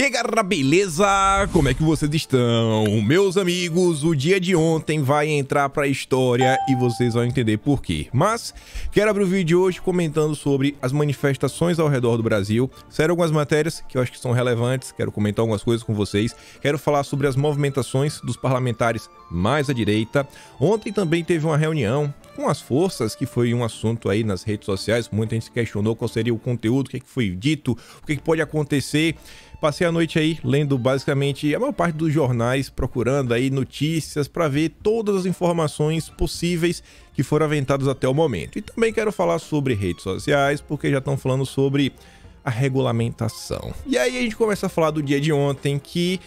E aí galera, beleza? Como é que vocês estão? Meus amigos, o dia de ontem vai entrar pra história e vocês vão entender por quê. Mas quero abrir o vídeo de hoje comentando sobre as manifestações ao redor do Brasil. Saíram algumas matérias que eu acho que são relevantes, quero comentar algumas coisas com vocês. Quero falar sobre as movimentações dos parlamentares mais à direita. Ontem também teve uma reunião com as forças, que foi um assunto aí nas redes sociais. Muita gente se questionou qual seria o conteúdo, o que foi dito, o que pode acontecer. Passei a noite aí lendo basicamente a maior parte dos jornais, procurando aí notícias para ver todas as informações possíveis que foram aventadas até o momento. E também quero falar sobre redes sociais, porque já estão falando sobre a regulamentação. E aí a gente começa a falar do dia de ontem que,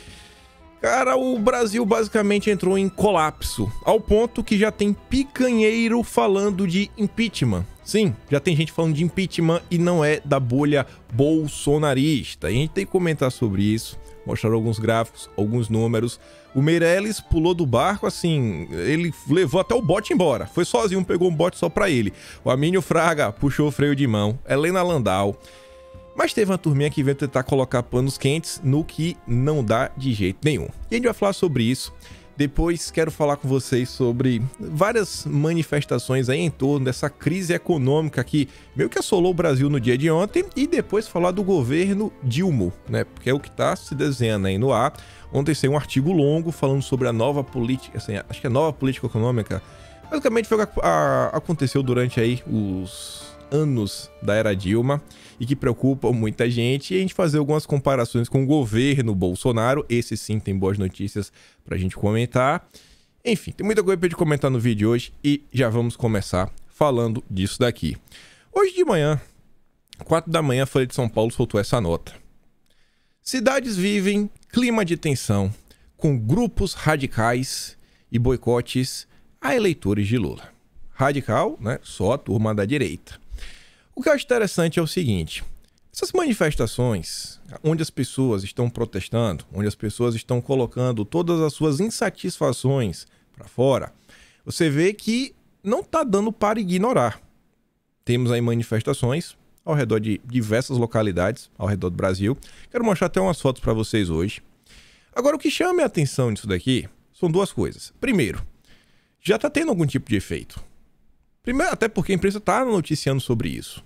cara, o Brasil basicamente entrou em colapso, ao ponto que já tem picanheiro falando de impeachment. Sim, já tem gente falando de impeachment e não é da bolha bolsonarista. A gente tem que comentar sobre isso, mostrar alguns gráficos, alguns números. O Meirelles pulou do barco, assim, ele levou até o bote embora. Foi sozinho, pegou um bote só pra ele. O Amínio Fraga puxou o freio de mão. Helena Landau. Mas teve uma turminha que veio tentar colocar panos quentes no que não dá de jeito nenhum. E a gente vai falar sobre isso. Depois quero falar com vocês sobre várias manifestações aí em torno dessa crise econômica que meio que assolou o Brasil no dia de ontem. E depois falar do governo Dilma, né? Porque é o que está se desenhando aí no ar. Ontem saiu um artigo longo falando sobre a nova política, assim, acho que a nova política econômica. Basicamente foi o que aconteceu durante aí os anos da era Dilma e que preocupa muita gente, e a gente fazer algumas comparações com o governo Bolsonaro. Esse sim tem boas notícias pra gente comentar. Enfim, tem muita coisa pra gente comentar no vídeo de hoje e já vamos começar falando disso daqui. Hoje de manhã, 4 da manhã, a Folha de São Paulo soltou essa nota. Cidades vivem clima de tensão com grupos radicais e boicotes a eleitores de Lula. Radical, né? Só a turma da direita. O que eu acho interessante é o seguinte: essas manifestações, onde as pessoas estão protestando, onde as pessoas estão colocando todas as suas insatisfações para fora, você vê que não está dando para ignorar. Temos aí manifestações ao redor de diversas localidades ao redor do Brasil. Quero mostrar até umas fotos para vocês hoje. Agora, o que chama a atenção nisso daqui são duas coisas. Primeiro, já está tendo algum tipo de efeito. Primeiro, até porque a imprensa está noticiando sobre isso.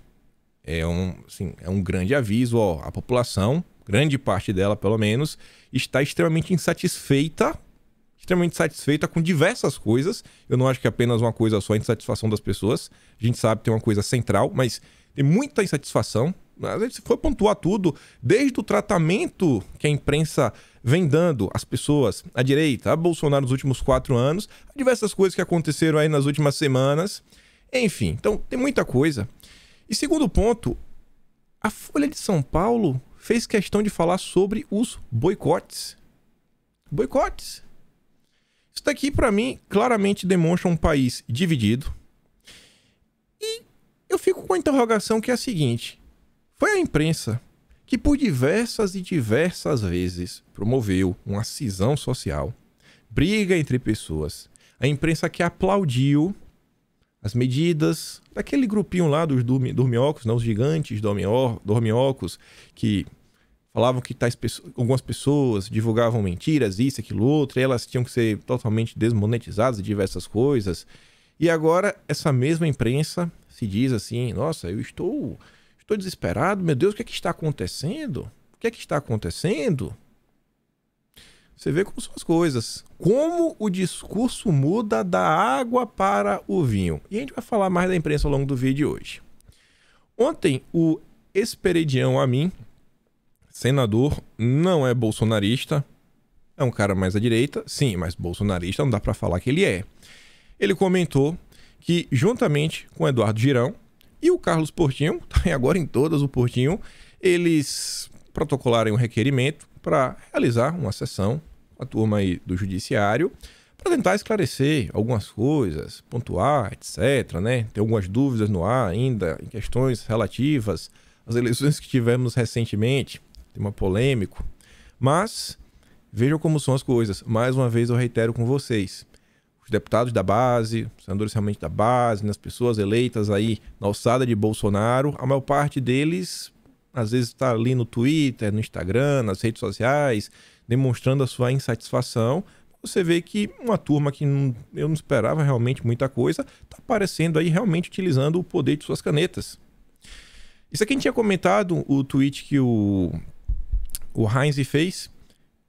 É um grande aviso, ó, a população, grande parte dela pelo menos, está extremamente insatisfeita com diversas coisas. Eu não acho que é apenas uma coisa só, a insatisfação das pessoas. A gente sabe que tem uma coisa central, mas tem muita insatisfação. A gente foi pontuar tudo, desde o tratamento que a imprensa vem dando às pessoas, à direita, a Bolsonaro nos últimos 4 anos, a diversas coisas que aconteceram aí nas últimas semanas. Enfim, então tem muita coisa. E segundo ponto, a Folha de São Paulo fez questão de falar sobre os boicotes. Boicotes. Isso daqui, para mim, claramente demonstra um país dividido. E eu fico com a interrogação que é a seguinte: foi a imprensa que por diversas e diversas vezes promoveu uma cisão social, briga entre pessoas. A imprensa que aplaudiu as medidas daquele grupinho lá dos dorminhocos, né? Os gigantes dorminhocos, que falavam que algumas pessoas divulgavam mentiras, isso, aquilo, outro, e elas tinham que ser totalmente desmonetizadas de diversas coisas. E agora essa mesma imprensa se diz assim: nossa, eu estou desesperado, meu Deus, o que é que está acontecendo? O que é que está acontecendo? Você vê como são as coisas. Como o discurso muda da água para o vinho. E a gente vai falar mais da imprensa ao longo do vídeo de hoje. Ontem, o Esperidião Amin, senador, não é bolsonarista. É um cara mais à direita. Sim, mas bolsonarista não dá para falar que ele é. Ele comentou que, juntamente com Eduardo Girão e o Carlos Portinho, tá agora em todas o Portinho, eles protocolaram um requerimento para realizar uma sessão com a turma aí do judiciário para tentar esclarecer algumas coisas, pontuar, etc, né? Tem algumas dúvidas no ar ainda em questões relativas às eleições que tivemos recentemente, tema polêmico, mas vejam como são as coisas. Mais uma vez eu reitero com vocês: os deputados da base, os senadores realmente da base, as pessoas eleitas aí na alçada de Bolsonaro, a maior parte deles às vezes está ali no Twitter, no Instagram, nas redes sociais, demonstrando a sua insatisfação. Você vê que uma turma que eu não esperava realmente muita coisa, está aparecendo aí realmente utilizando o poder de suas canetas. Isso aqui a gente tinha comentado, o tweet que o Heinz fez,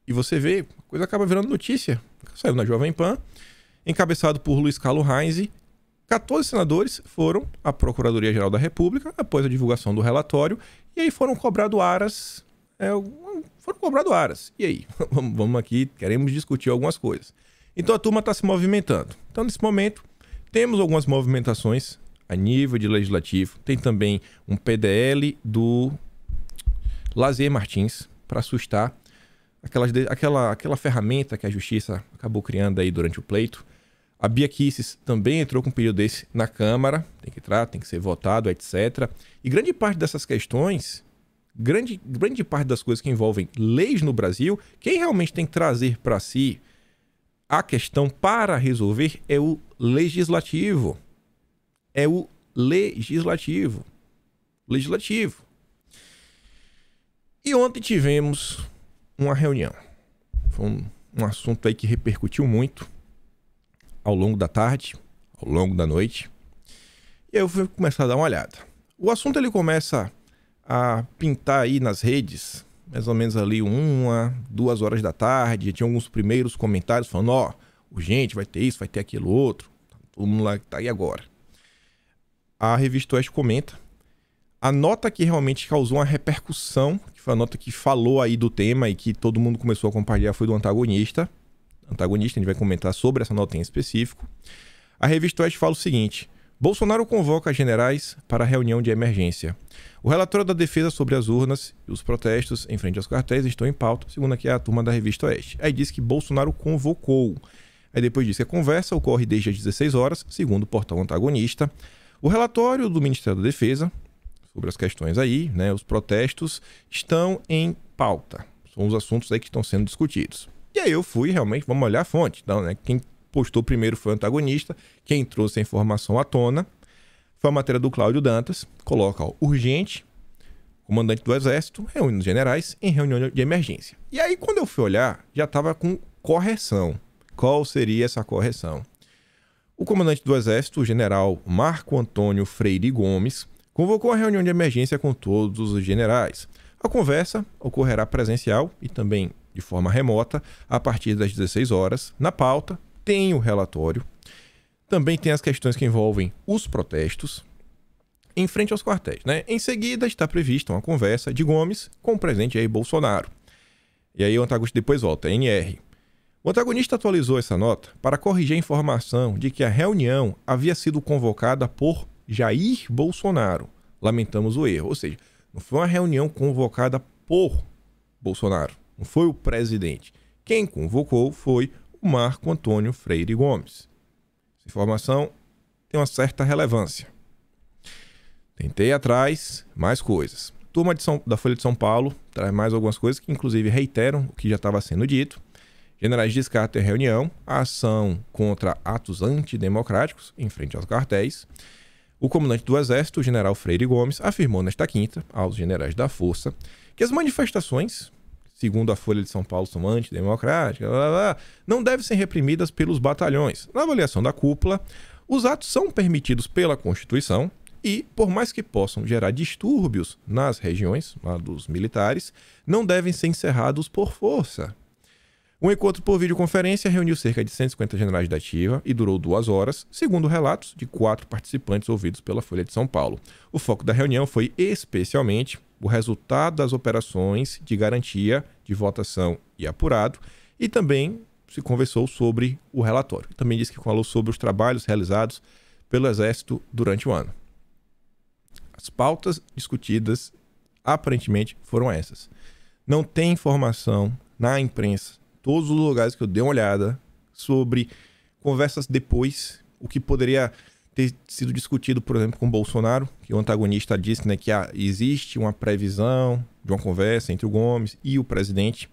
e você vê, a coisa acaba virando notícia. Saiu na Jovem Pan, encabeçado por Luiz Carlos Heinz. 14 senadores foram à Procuradoria-Geral da República após a divulgação do relatório, e aí foram cobrados aras. E aí? Vamos aqui, queremos discutir algumas coisas. Então a turma está se movimentando. Então, nesse momento, temos algumas movimentações a nível de legislativo. Tem também um PDL do Lazier Martins para assustar aquela ferramenta que a justiça acabou criando aí durante o pleito. A Bia Kicis também entrou com um pedido desse na Câmara, tem que entrar, tem que ser votado, etc. E grande parte dessas questões, grande parte das coisas que envolvem leis no Brasil, quem realmente tem que trazer para si a questão para resolver é o legislativo. É o legislativo. E ontem tivemos uma reunião. Foi um assunto aí que repercutiu muito ao longo da tarde, ao longo da noite. E eu fui começar a dar uma olhada. O assunto ele começa a pintar aí nas redes, mais ou menos ali 2 horas da tarde. Tinha alguns primeiros comentários falando, urgente, vai ter isso, vai ter aquilo outro. Todo mundo lá que tá aí agora. A Revista Oeste comenta. A nota que realmente causou uma repercussão, que foi a nota que falou aí do tema e que todo mundo começou a compartilhar, foi do Antagonista. A gente vai comentar sobre essa nota em específico. A Revista Oeste fala o seguinte: Bolsonaro convoca generais para a reunião de emergência. O relatório da defesa sobre as urnas e os protestos em frente aos quartéis estão em pauta, segundo aqui a turma da Revista Oeste. Aí diz que Bolsonaro convocou. Aí depois diz que a conversa ocorre desde as 16 horas, segundo o portal Antagonista. O relatório do Ministério da Defesa sobre as questões aí, né, os protestos, estão em pauta. São os assuntos aí que estão sendo discutidos. E aí eu fui realmente, vamos olhar a fonte. Então, né, quem postou primeiro foi o Antagonista, quem trouxe a informação à tona foi a matéria do Cláudio Dantas, coloca, urgente, comandante do Exército, reúne os generais em reunião de emergência. E aí quando eu fui olhar, já estava com correção. Qual seria essa correção? O comandante do Exército, o general Marco Antônio Freire Gomes, convocou a reunião de emergência com todos os generais. A conversa ocorrerá presencial e também de forma remota a partir das 16 horas. Na pauta tem o relatório. Também tem as questões que envolvem os protestos em frente aos quartéis, né? Em seguida está prevista uma conversa de Gomes com o presidente Jair Bolsonaro. E aí o antagonista depois volta, NR. O antagonista atualizou essa nota para corrigir a informação de que a reunião havia sido convocada por Jair Bolsonaro. Lamentamos o erro. Ou seja, não foi uma reunião convocada por Bolsonaro. Não foi o presidente. Quem convocou foi o Marco Antônio Freire Gomes. Essa informação tem uma certa relevância. Tentei atrás mais coisas. Turma da Folha de São Paulo traz mais algumas coisas que inclusive reiteram o que já estava sendo dito. Generais descartam a reunião, a ação contra atos antidemocráticos em frente aos quartéis. O comandante do Exército, o general Freire Gomes, afirmou nesta quinta aos generais da Força que as manifestações, segundo a Folha de São Paulo, são antidemocráticas, não devem ser reprimidas pelos batalhões. Na avaliação da cúpula, os atos são permitidos pela Constituição e, por mais que possam gerar distúrbios nas regiões lá dos militares, não devem ser encerrados por força. Um encontro por videoconferência reuniu cerca de 150 generais da ativa e durou 2 horas, segundo relatos de 4 participantes ouvidos pela Folha de São Paulo. O foco da reunião foi especialmente o resultado das operações de garantia de votação e apurado, e também se conversou sobre o relatório. Também disse que falou sobre os trabalhos realizados pelo Exército durante o ano. As pautas discutidas aparentemente foram essas. Não tem informação na imprensa, todos os lugares que eu dei uma olhada, sobre conversas depois, o que poderia ter sido discutido, por exemplo, com o Bolsonaro, que o antagonista disse, né, que existe uma previsão de uma conversa entre o Gomes e o presidente.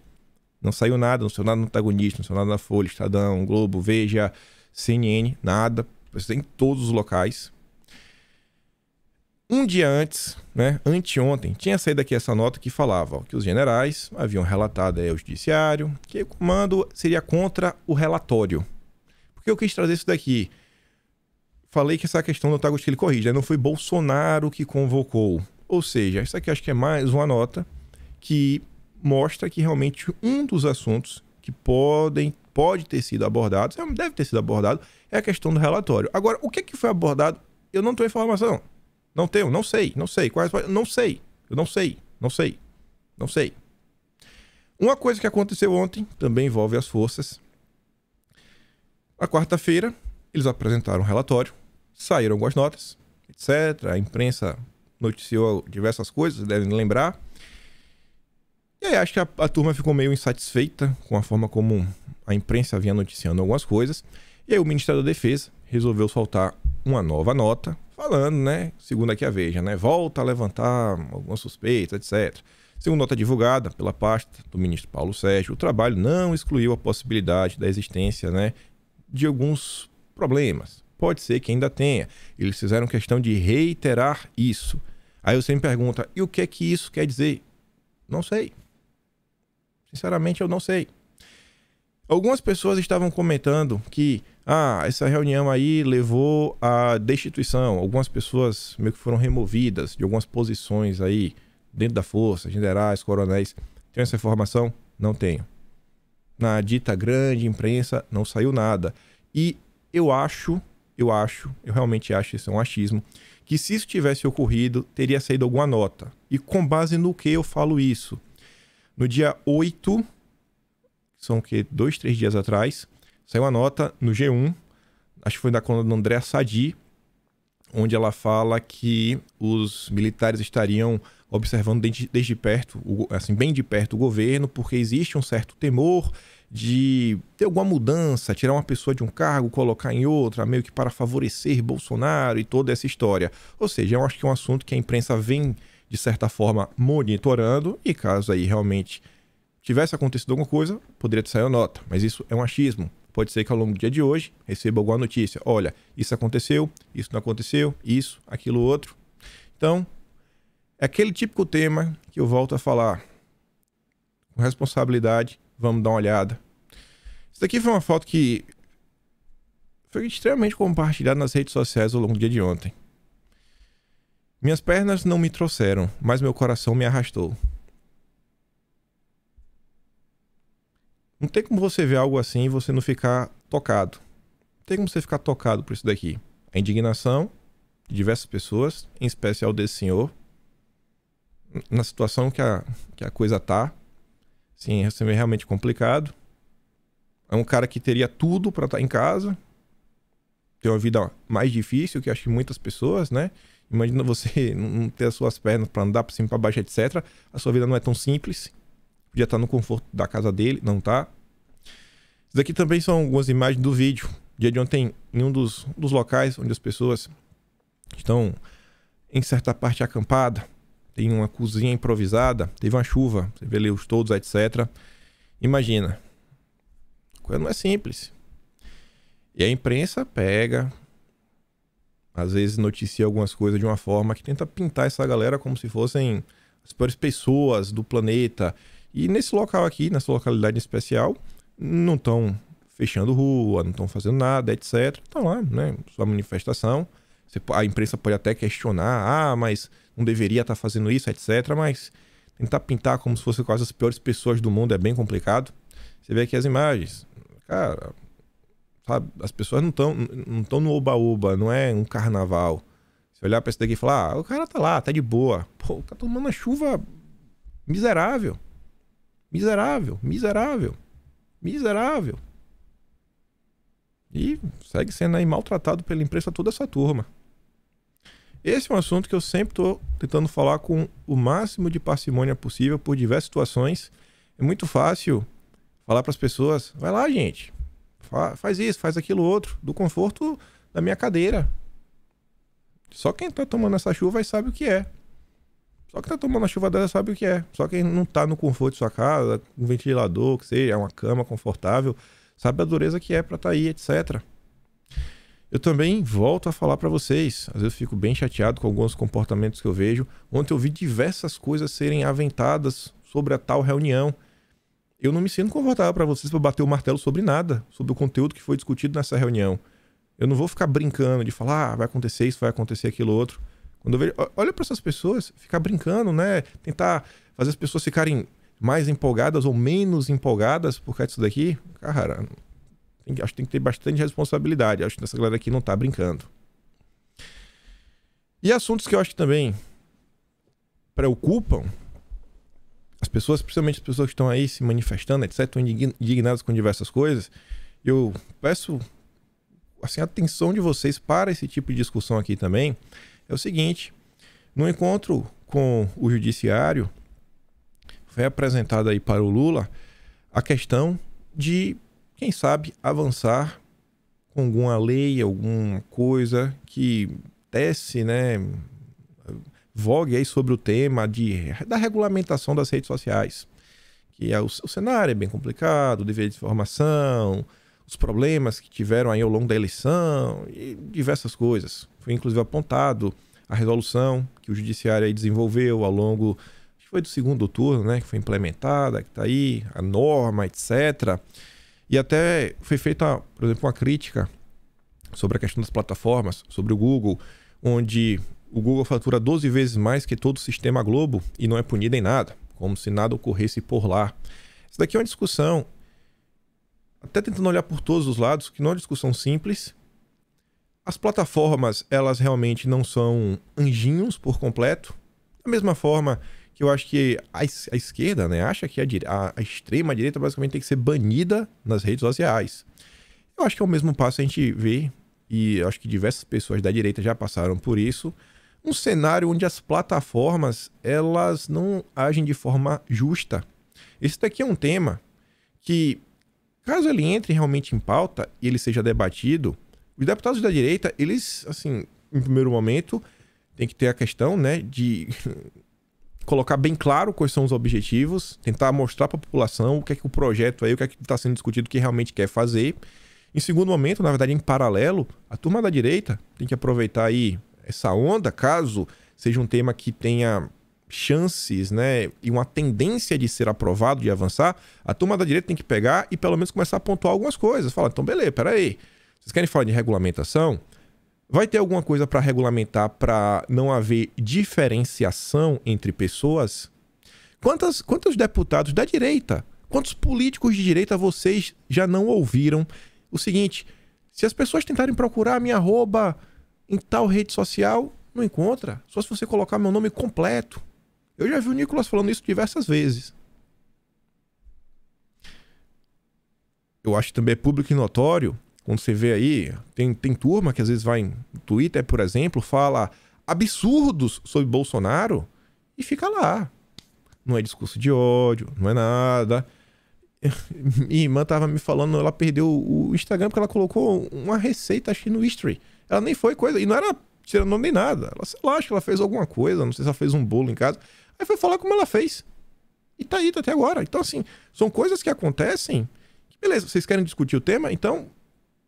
Não saiu nada, não saiu nada no antagonista, não saiu nada na Folha, Estadão, Globo, Veja, CNN, nada. Em todos os locais. Um dia antes, né, anteontem, tinha saído aqui essa nota que falava, ó, que os generais haviam relatado aí ao judiciário que o comando seria contra o relatório. Por que eu quis trazer isso daqui? Falei que essa questão do Tagus que ele corrige, né? Não foi Bolsonaro que convocou. Ou seja, isso aqui acho que é mais uma nota que mostra que realmente um dos assuntos que pode ter sido abordado, deve ter sido abordado, é a questão do relatório. Agora, o que foi abordado? Eu não tenho informação. Não tenho, não sei. Não sei. Uma coisa que aconteceu ontem, também envolve as forças. Na quarta-feira, eles apresentaram um relatório, saíram algumas notas, etc. A imprensa noticiou diversas coisas, devem lembrar. E aí acho que a turma ficou meio insatisfeita com a forma como a imprensa vinha noticiando algumas coisas. E aí o Ministério da Defesa resolveu soltar uma nova nota, falando, né, segundo aqui a Veja, né, volta a levantar algumas suspeitas, etc. Segundo nota divulgada pela pasta do ministro Paulo Sérgio, o trabalho não excluiu a possibilidade da existência, né, de alguns problemas. Pode ser que ainda tenha. Eles fizeram questão de reiterar isso. Aí você me pergunta, e o que é que isso quer dizer? Não sei. Sinceramente, eu não sei. Algumas pessoas estavam comentando que essa reunião aí levou à destituição. Algumas pessoas meio que foram removidas de algumas posições aí dentro da força, generais, coronéis. Tem essa informação? Não tenho. Na dita grande imprensa não saiu nada. E eu realmente acho, isso é um achismo, que se isso tivesse ocorrido, teria saído alguma nota. E com base no que eu falo isso? No dia 8, são o quê? 2, 3 dias atrás, saiu uma nota no G1, acho que foi da coluna do André Sadi, onde ela fala que os militares estariam observando desde perto, assim, bem de perto o governo, porque existe um certo temor de ter alguma mudança, tirar uma pessoa de um cargo, colocar em outra, meio que para favorecer Bolsonaro e toda essa história. Ou seja, eu acho que é um assunto que a imprensa vem, de certa forma, monitorando, e caso aí realmente tivesse acontecido alguma coisa, poderia ter saído nota, mas isso é um achismo. Pode ser que ao longo do dia de hoje receba alguma notícia. Olha, isso aconteceu, isso não aconteceu, isso, aquilo, outro. Então, é aquele típico tema que eu volto a falar. Com responsabilidade, vamos dar uma olhada. Isso daqui foi uma foto que foi extremamente compartilhada nas redes sociais ao longo do dia de ontem. Minhas pernas não me trouxeram, mas meu coração me arrastou. Não tem como você ver algo assim e você não ficar tocado. Não tem como você ficar tocado por isso daqui. A indignação de diversas pessoas, em especial desse senhor, na situação que a coisa tá. Sim, é realmente complicado. É um cara que teria tudo para estar em casa. Tem uma vida mais difícil que acho que muitas pessoas, né? Imagina você não ter as suas pernas para andar para cima e para baixo, etc. A sua vida não é tão simples. Podia estar no conforto da casa dele, não tá. Isso daqui também são algumas imagens do vídeo. Dia de ontem, em um dos locais onde as pessoas estão em certa parte acampada, tem uma cozinha improvisada, teve uma chuva, você vê ali os todos, etc. Imagina. A coisa não é simples. E a imprensa pega, às vezes noticia algumas coisas de uma forma que tenta pintar essa galera como se fossem as piores pessoas do planeta. E nesse local aqui, nessa localidade em especial, não estão fechando rua, não estão fazendo nada, etc. Estão lá, né? Sua manifestação. A imprensa pode até questionar, mas não deveria estar fazendo isso, etc. Mas tentar pintar como se fossem quase as piores pessoas do mundo é bem complicado. Você vê aqui as imagens. Cara, sabe? As pessoas não estão no oba-oba, não é um carnaval. Você olhar pra isso daqui e falar, o cara tá lá, tá de boa. Pô, tá tomando uma chuva miserável. Miserável. E segue sendo aí maltratado pela imprensa toda essa turma. Esse é um assunto que eu sempre tô tentando falar com o máximo de parcimônia possível por diversas situações. É muito fácil falar para as pessoas, vai lá, gente, faz isso, faz aquilo outro, do conforto da minha cadeira. Só quem tá tomando essa chuva sabe o que é. Só quem tá tomando a chuva dela sabe o que é. Só quem não tá no conforto de sua casa, um ventilador, que seja, uma cama confortável, sabe a dureza que é pra estar aí, etc. Eu também volto a falar para vocês. Às vezes eu fico bem chateado com alguns comportamentos que eu vejo. Ontem eu vi diversas coisas serem aventadas sobre a tal reunião. Eu não me sinto confortável para vocês para bater o martelo sobre nada, sobre o conteúdo que foi discutido nessa reunião. Eu não vou ficar brincando de falar, vai acontecer isso, vai acontecer aquilo outro. Quando eu vejo, olha para essas pessoas, ficar brincando, né? Tentar fazer as pessoas ficarem mais empolgadas ou menos empolgadas por causa disso daqui. Cara, acho que tem que ter bastante responsabilidade. Acho que essa galera aqui não tá brincando. E assuntos que eu acho que também preocupam as pessoas, principalmente as pessoas que estão aí se manifestando, etc., estão indignadas com diversas coisas. Eu peço assim, a atenção de vocês para esse tipo de discussão aqui também. É o seguinte, no encontro com o judiciário, foi apresentada aí para o Lula a questão de, quem sabe, avançar com alguma lei, alguma coisa que desse, né, vogue aí sobre o tema da regulamentação das redes sociais. Que o cenário é bem complicado, o dever de informação, os problemas que tiveram aí ao longo da eleição e diversas coisas. Foi inclusive apontado a resolução que o judiciário aí desenvolveu ao longo, acho que foi do segundo turno, né, que foi implementada, que está aí, a norma, etc. E até foi feita, por exemplo, uma crítica sobre a questão das plataformas, sobre o Google, onde o Google fatura 12 vezes mais que todo o sistema Globo e não é punido em nada, como se nada ocorresse por lá. Isso daqui é uma discussão, até tentando olhar por todos os lados, que não é uma discussão simples. As plataformas, elas realmente não são anjinhos por completo. Da mesma forma que eu acho que a esquerda, né, acha que a extrema-direita basicamente tem que ser banida nas redes sociais. Eu acho que é o mesmo passo a gente vê, e eu acho que diversas pessoas da direita já passaram por isso, um cenário onde as plataformas, elas não agem de forma justa. Esse daqui é um tema que, caso ele entre realmente em pauta e ele seja debatido, os deputados da direita, eles, assim, em primeiro momento, tem que ter a questão, né, de colocar bem claro quais são os objetivos, tentar mostrar para a população o que é que o projeto aí, o que é que está sendo discutido, que realmente quer fazer. Em segundo momento, na verdade, em paralelo, a turma da direita tem que aproveitar aí essa onda, caso seja um tema que tenha chances, né, e uma tendência de ser aprovado, de avançar, a turma da direita tem que pegar e pelo menos começar a pontuar algumas coisas. Fala, então beleza, peraí, vocês querem falar de regulamentação? Vai ter alguma coisa para regulamentar para não haver diferenciação entre pessoas? Quantos deputados da direita, quantos políticos de direita vocês já não ouviram o seguinte: se as pessoas tentarem procurar a minha arroba em tal rede social, não encontra, só se você colocar meu nome completo. Eu já vi o Nicolas falando isso diversas vezes. Eu acho que também é público e notório, quando você vê aí, tem turma que às vezes vai no Twitter, por exemplo, fala absurdos sobre Bolsonaro e fica lá. Não é discurso de ódio, não é nada. Minha irmã tava me falando, ela perdeu o Instagram porque ela colocou uma receita, acho que no history. Ela nem foi coisa, e não era tirando nome nem nada. Ela, sei lá, acho que ela fez alguma coisa, não sei se ela fez um bolo em casa. Aí foi falar como ela fez. E tá aí, tá até agora. Então, assim, são coisas que acontecem. Que beleza, vocês querem discutir o tema? Então,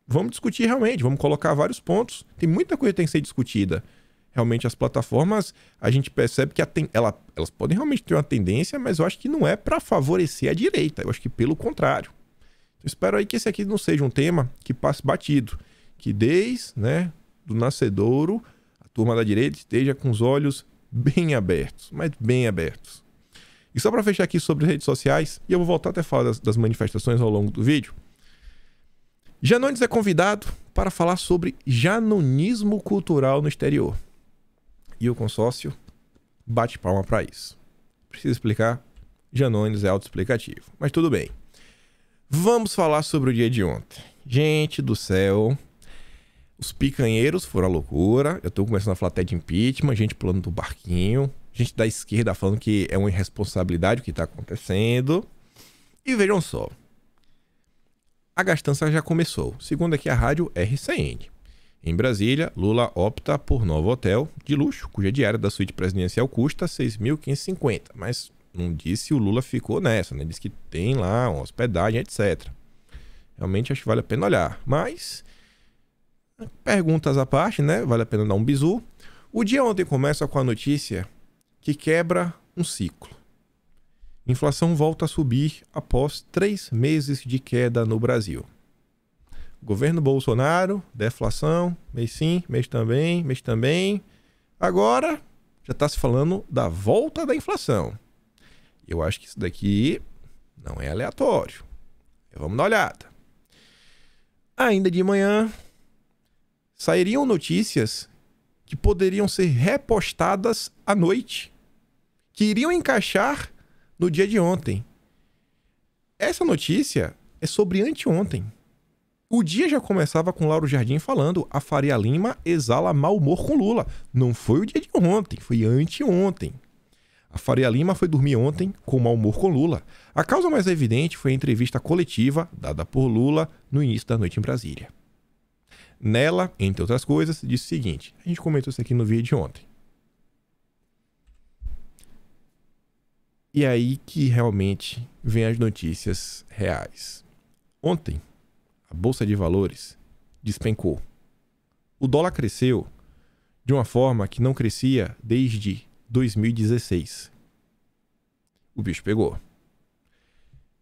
vamos discutir realmente, vamos colocar vários pontos. Tem muita coisa que tem que ser discutida. Realmente, as plataformas, a gente percebe que elas podem realmente ter uma tendência, mas eu acho que não é para favorecer a direita. Eu acho que pelo contrário. Então, espero aí que esse aqui não seja um tema que passe batido. Que desde, né, do nascedouro, a turma da direita esteja com os olhos bem abertos, mas bem abertos. E só para fechar aqui sobre redes sociais, e eu vou voltar até a falar das manifestações ao longo do vídeo, Janones é convidado para falar sobre janonismo cultural no exterior. E o consórcio bate palma para isso. Precisa explicar? Janones é autoexplicativo. Mas tudo bem. Vamos falar sobre o dia de ontem. Gente do céu, os picanheiros foram a loucura. Eu tô começando a falar até de impeachment, gente pulando do barquinho, gente da esquerda falando que é uma irresponsabilidade o que tá acontecendo. E vejam só, a gastança já começou. Segundo aqui a rádio RCN. Em Brasília, Lula opta por novo hotel de luxo, cuja diária da suíte presidencial custa R$ 6.550. Mas não disse se o Lula ficou nessa, né? Diz que tem lá uma hospedagem, etc. Realmente acho que vale a pena olhar. Mas Perguntas à parte, né? Vale a pena dar um bizu. O dia ontem começa com a notícia que quebra um ciclo. Inflação volta a subir após 3 meses de queda no Brasil. Governo Bolsonaro, deflação, mês sim, mês também. Agora já está se falando da volta da inflação. Eu acho que isso daqui não é aleatório. Vamos dar uma olhada. Ainda de manhã, sairiam notícias que poderiam ser repostadas à noite, que iriam encaixar no dia de ontem. Essa notícia é sobre anteontem. O dia já começava com Lauro Jardim falando: a Faria Lima exala mau humor com Lula. Não foi o dia de ontem, foi anteontem. A Faria Lima foi dormir ontem com mau humor com Lula. A causa mais evidente foi a entrevista coletiva dada por Lula no início da noite em Brasília. Nela, entre outras coisas, disse o seguinte: a gente comentou isso aqui no vídeo de ontem. E aí que realmente vem as notícias reais. Ontem, a Bolsa de Valores despencou. O dólar cresceu de uma forma que não crescia desde 2016. O bicho pegou.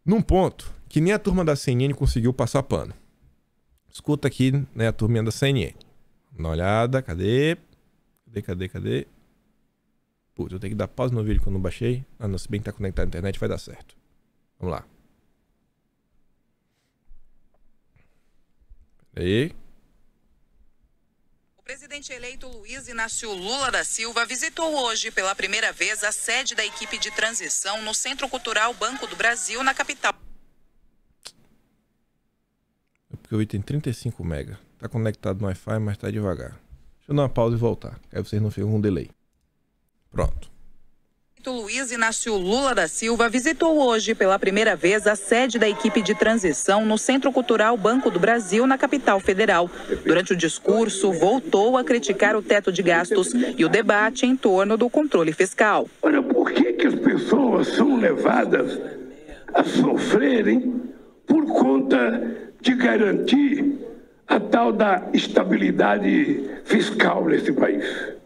Num ponto que nem a turma da CNN conseguiu passar pano. Escuta aqui, né, a turminha da CNN. Dá uma olhada, cadê? Putz, eu tenho que dar pausa no vídeo que eu não baixei. Ah, não, se bem que tá conectado à internet, vai dar certo. Vamos lá. Aí. O presidente eleito Luiz Inácio Lula da Silva visitou hoje pela primeira vez a sede da equipe de transição no Centro Cultural Banco do Brasil, na capital. É porque o vídeo tem 35 MB. Tá conectado no Wi-Fi, mas tá devagar. Deixa eu dar uma pausa e voltar. Aí vocês não ficam com delay. Pronto. Luiz Inácio Lula da Silva visitou hoje pela primeira vez a sede da equipe de transição no Centro Cultural Banco do Brasil, na capital federal. Durante o discurso, voltou a criticar o teto de gastos e o debate em torno do controle fiscal. Olha, por que as pessoas são levadas a sofrerem por conta de garantir a tal da estabilidade fiscal nesse país?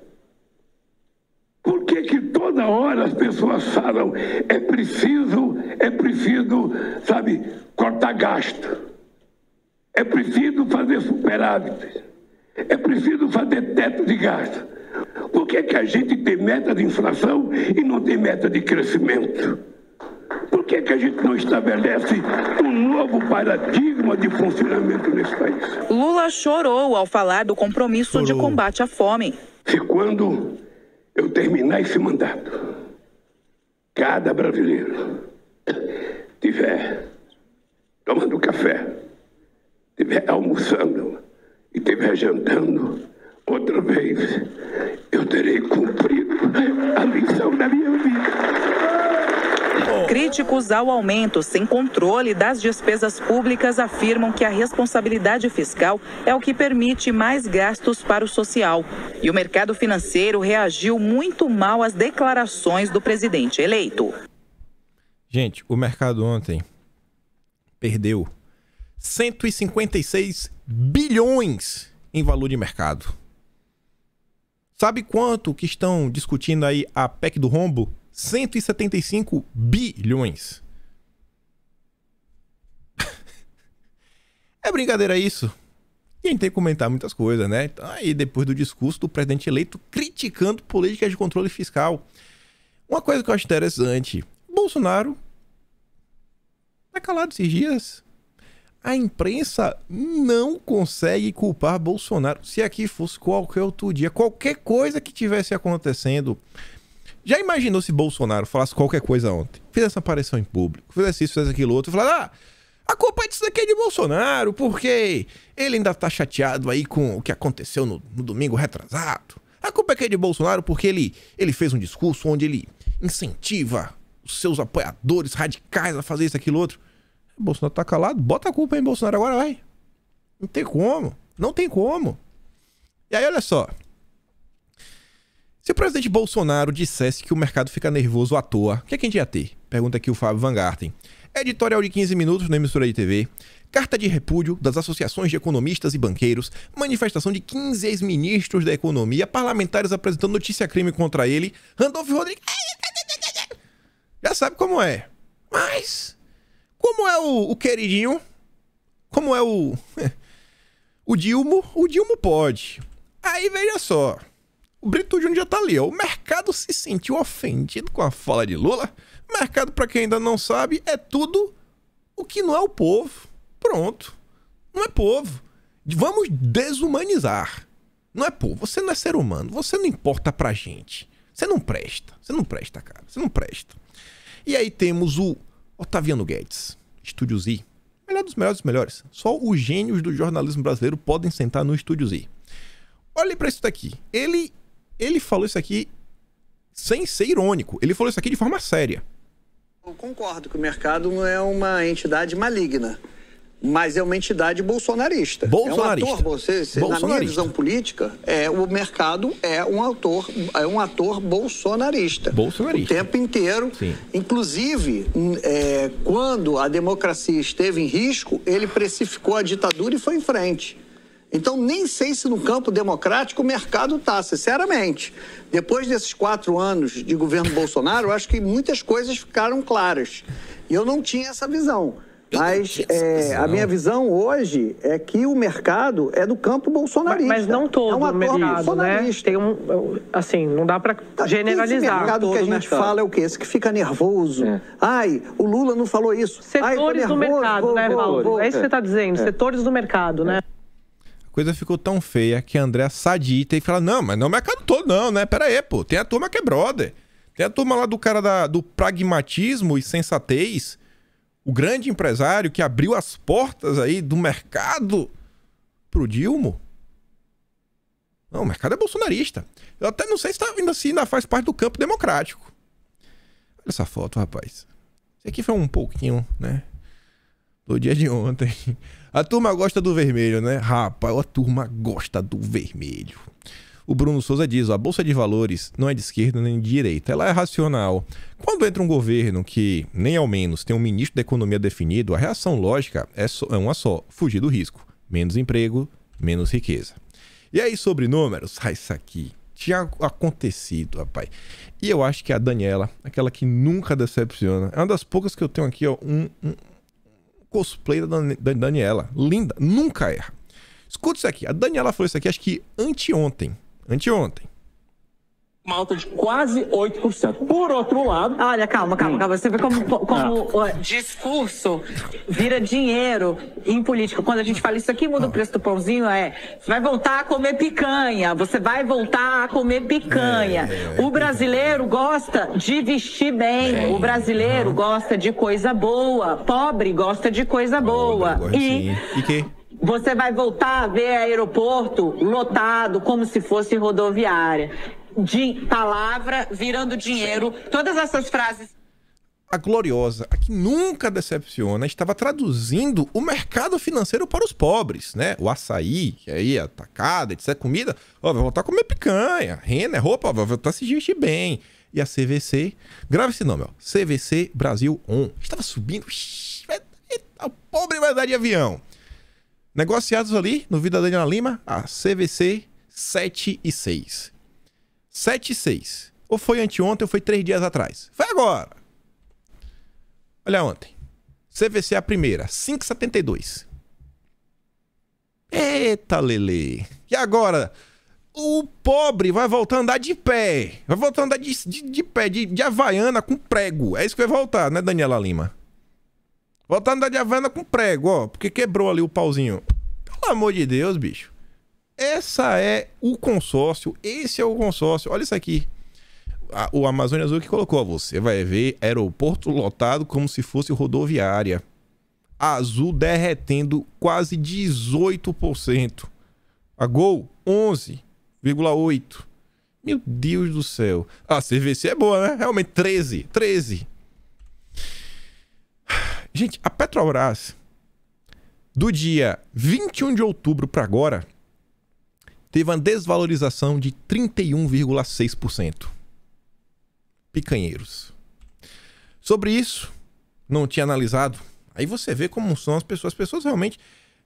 Por que toda hora as pessoas falam é preciso, sabe, cortar gasto, é preciso fazer superávit, é preciso fazer teto de gasto? Por que a gente tem meta de inflação e não tem meta de crescimento? Por que a gente não estabelece um novo paradigma de funcionamento nesse país? Lula chorou ao falar do compromisso de combate à fome. Se quando eu terminar esse mandato, cada brasileiro estiver tomando café, estiver almoçando e estiver jantando, outra vez eu terei cumprido a missão da minha vida. Críticos ao aumento sem controle das despesas públicas afirmam que a responsabilidade fiscal é o que permite mais gastos para o social. E o mercado financeiro reagiu muito mal às declarações do presidente eleito. Gente, o mercado ontem perdeu 156 bilhões em valor de mercado. Sabe quanto que estão discutindo aí a PEC do rombo? 175 bilhões. É brincadeira isso? E a gente tem que comentar muitas coisas, né? Então, aí depois do discurso do presidente eleito criticando políticas de controle fiscal. Uma coisa que eu acho interessante. Bolsonaro tá calado esses dias. A imprensa não consegue culpar Bolsonaro. Se aqui fosse qualquer outro dia, qualquer coisa que tivesse acontecendo... Já imaginou se Bolsonaro falasse qualquer coisa ontem? Fizesse uma aparição em público, fizesse isso, fizesse aquilo outro, falasse, a culpa disso daqui é de Bolsonaro, porque ele ainda tá chateado aí com o que aconteceu no domingo retrasado. A culpa é de Bolsonaro porque ele fez um discurso onde ele incentiva os seus apoiadores radicais a fazer isso, aquilo outro. Bolsonaro tá calado, bota a culpa em Bolsonaro agora, vai. Não tem como, não tem como. E aí, olha só. Se o presidente Bolsonaro dissesse que o mercado fica nervoso à toa, o que é que a gente ia ter? Pergunta aqui o Fábio Van Garten. Editorial de 15 minutos na emissora de TV. Carta de repúdio das associações de economistas e banqueiros. Manifestação de 15 ex-ministros da economia. Parlamentares apresentando notícia-crime contra ele. Randolfo Rodrigues... Já sabe como é. Mas... como é o queridinho? Como é o Dilma? O Dilma pode. Aí, veja só. O Brito Júnior já tá ali, ó. O mercado se sentiu ofendido com a fala de Lula. O mercado, pra quem ainda não sabe, é tudo o que não é o povo. Pronto. Não é povo. Vamos desumanizar. Não é povo. Você não é ser humano. Você não importa pra gente. Você não presta. Você não presta, cara. Você não presta. E aí temos o Otaviano Guedes. Estúdio Z. Melhor dos melhores dos melhores. Só os gênios do jornalismo brasileiro podem sentar no Estúdio Z. Olhe pra isso daqui. Ele falou isso aqui sem ser irônico. Ele falou isso aqui de forma séria. Eu concordo que o mercado não é uma entidade maligna, mas é uma entidade bolsonarista. Bolsonarista. É um ator, na minha visão política, o mercado é um ator bolsonarista. Bolsonarista. O tempo inteiro. Sim. Inclusive, quando a democracia esteve em risco, ele precificou a ditadura e foi em frente. Então, nem sei se no campo democrático o mercado está, sinceramente. Depois desses 4 anos de governo Bolsonaro, eu acho que muitas coisas ficaram claras. E eu não tinha essa visão. Mas a minha visão hoje é que o mercado é do campo bolsonarista. Mas não todo o mercado, né? Tem assim, não dá para generalizar. Esse mercado que a gente fala é o quê? Esse que fica nervoso. Ai, o Lula não falou isso. Setores do mercado, né, Paulo? É isso que você está dizendo, setores do mercado, né? A coisa ficou tão feia que a André Sadita e fala, não, mas não é o mercado todo não, né? Pera aí, pô. Tem a turma que é brother. Tem a turma lá do cara do pragmatismo e sensatez. O grande empresário que abriu as portas aí do mercado pro Dilma. Não, o mercado é bolsonarista. Eu até não sei se ainda faz parte do campo democrático. Olha essa foto, rapaz. Isso aqui foi um pouquinho, né? Do dia de ontem. A turma gosta do vermelho, né? Rapaz, a turma gosta do vermelho. O Bruno Souza diz, ó, a Bolsa de Valores não é de esquerda nem de direita, ela é racional. Quando entra um governo que, nem ao menos, tem um ministro da economia definido, a reação lógica é uma só, fugir do risco. Menos emprego, menos riqueza. E aí, sobre números, isso aqui tinha acontecido, rapaz. E eu acho que a Daniela, aquela que nunca decepciona, é uma das poucas que eu tenho aqui, ó, um cosplay da Daniela. Linda, nunca erra. Escuta isso aqui. A Daniela falou isso aqui, acho que anteontem. Uma alta de quase 8%. Por outro lado... Olha, calma. Você vê como o discurso vira dinheiro em política. Quando a gente fala isso aqui, muda o preço do pãozinho, você vai voltar a comer picanha. Você vai voltar a comer picanha. O brasileiro gosta de vestir bem. O brasileiro gosta de coisa boa. Pobre gosta de coisa boa. E que... Você vai voltar a ver aeroporto lotado como se fosse rodoviária. De palavra virando dinheiro. Todas essas frases. A Gloriosa, a que nunca decepciona, estava traduzindo o mercado financeiro para os pobres, né? O açaí, que aí é atacada, etc. Comida, ó, vai voltar a comer picanha. Renda, roupa, ó, vai voltar a se vestir bem. E a CVC, grave esse nome, ó. CVC Brasil On. Estava subindo. O pobre vai dar de avião. Negociados ali, no vídeo da Daniela Lima, a CVC 7,6. 7,6. Ou foi anteontem ou foi 3 dias atrás. Foi agora. Olha ontem. CVC a primeira, 5,72. Eita, Lelê. E agora? O pobre vai voltar a andar de pé. Vai voltar a andar de pé, de havaiana com prego. É isso que vai voltar, né, Daniela Lima? Voltar a andar de havaiana com prego, ó. Porque quebrou ali o pauzinho. Pelo amor de Deus, bicho. Essa é o consórcio. Esse é o consórcio. Olha isso aqui. O Amazônia Azul que colocou. Você vai ver aeroporto lotado como se fosse rodoviária. Azul derretendo quase 18%. A Gol, 11,8%. Meu Deus do céu. A CVC é boa, né? Realmente, 13. Gente, a Petrobras, do dia 21 de outubro para agora, teve uma desvalorização de 31,6%. Picanheiros. Sobre isso, não tinha analisado. Aí você vê como são as pessoas. As pessoas realmente...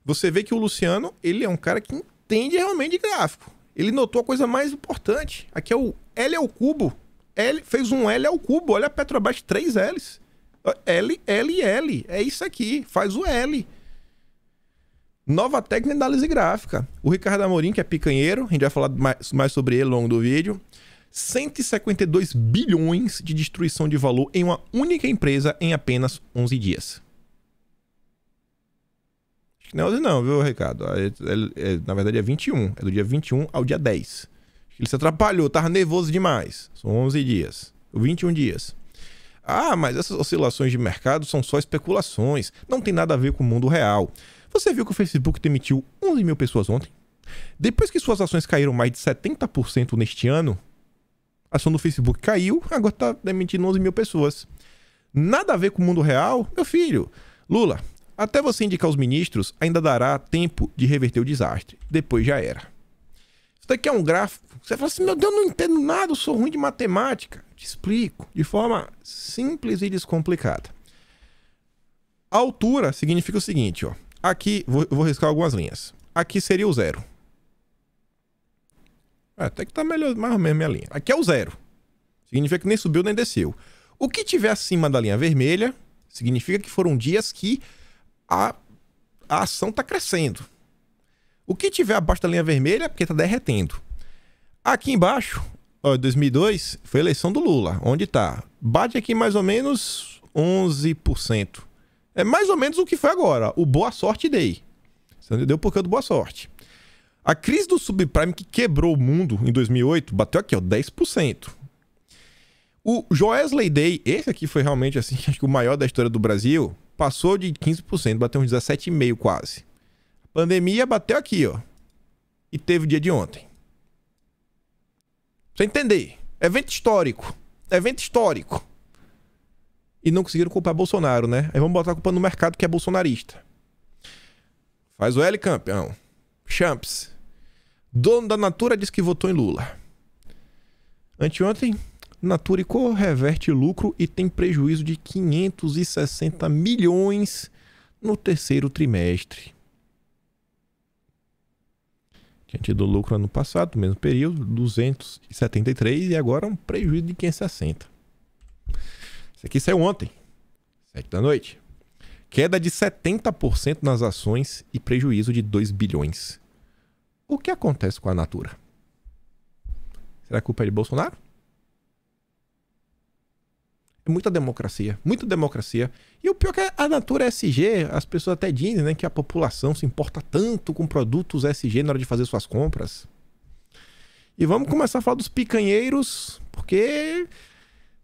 Você vê que o Luciano, ele é um cara que entende realmente de gráfico. Ele notou a coisa mais importante. Aqui é o L ao cubo. L, fez um L ao cubo. Olha a Petrobras, 3 L's. L, L, L. É isso aqui. Faz o L. Nova técnica de análise gráfica. O Ricardo Amorim, que é picanheiro, a gente vai falar mais sobre ele ao longo do vídeo. 152 bilhões de destruição de valor em uma única empresa em apenas 11 dias. Acho que não é 11 não, viu, Ricardo? Na verdade é 21. É do dia 21 ao dia 10. Ele se atrapalhou, tava nervoso demais. São 11 dias. 21 dias. Ah, mas essas oscilações de mercado são só especulações. Não tem nada a ver com o mundo real. Você viu que o Facebook demitiu 11 mil pessoas ontem? Depois que suas ações caíram mais de 70% neste ano, a ação do Facebook caiu, agora está demitindo 11 mil pessoas. Nada a ver com o mundo real? Meu filho, Lula, até você indicar os ministros, ainda dará tempo de reverter o desastre. Depois já era. Isso daqui é um gráfico. Você fala assim, meu Deus, eu não entendo nada, eu sou ruim de matemática. Te explico, de forma simples e descomplicada. A altura significa o seguinte, ó. Aqui, vou riscar algumas linhas. Aqui seria o 0. Até que tá melhor, mais ou menos minha linha. Aqui é o 0. Significa que nem subiu nem desceu. O que tiver acima da linha vermelha, significa que foram dias que a ação tá crescendo. O que tiver abaixo da linha vermelha é porque tá derretendo. Aqui embaixo, ó, 2002, foi a eleição do Lula. Onde tá? Bate aqui mais ou menos 11%. É mais ou menos o que foi agora. O Boa Sorte Day. Você entendeu por que do Boa Sorte? A crise do subprime que quebrou o mundo em 2008 bateu aqui, ó, 10%. O Joesley Day, esse aqui foi realmente assim, acho que o maior da história do Brasil, passou de 15%, bateu uns 17,5% quase. A pandemia bateu aqui, ó. E teve o dia de ontem. Pra você entender. Evento histórico. Evento histórico. E não conseguiram culpar Bolsonaro, né? Aí vamos botar a culpa no mercado que é bolsonarista. Faz o L, campeão. Champs. Dono da Natura diz que votou em Lula. Anteontem, Naturico reverte lucro e tem prejuízo de 560 milhões no terceiro trimestre. Tinha tido lucro ano passado, no mesmo período, 273, e agora um prejuízo de 560. Isso aqui saiu ontem, 7 da noite. Queda de 70% nas ações e prejuízo de 2 bilhões. O que acontece com a Natura? Será que a culpa é de Bolsonaro? É muita democracia, muita democracia. E o pior é que a Natura SG, as pessoas até dizem, né, que a população se importa tanto com produtos SG na hora de fazer suas compras. E vamos começar a falar dos picanheiros, porque...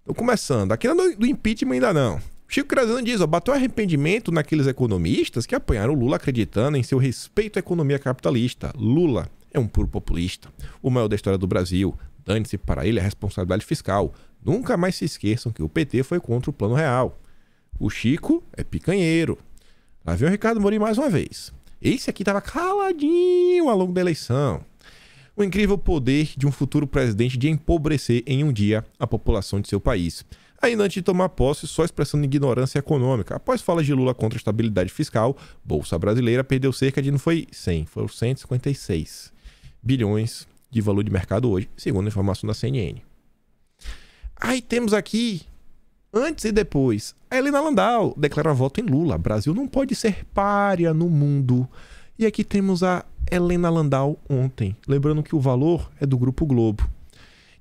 Tô começando. Aqui não é do impeachment ainda não. Chico Graziano diz, ó, bateu arrependimento naqueles economistas que apoiaram o Lula acreditando em seu respeito à economia capitalista. Lula é um puro populista. O maior da história do Brasil. Dane-se para ele a responsabilidade fiscal. Nunca mais se esqueçam que o PT foi contra o Plano Real. O Chico é picanheiro. Lá vem o Ricardo Amorim mais uma vez. Esse aqui tava caladinho ao longo da eleição. O incrível poder de um futuro presidente de empobrecer em um dia a população de seu país. Ainda antes de tomar posse, só expressando ignorância econômica. Após falas de Lula contra a estabilidade fiscal, Bolsa Brasileira perdeu cerca de, não foi 100, foram 156 bilhões de valor de mercado hoje, segundo a informação da CNN. Aí temos aqui, antes e depois, a Helena Landau declara voto em Lula. Brasil não pode ser pária no mundo. E aqui temos a Helena Landau ontem, lembrando que o valor é do Grupo Globo.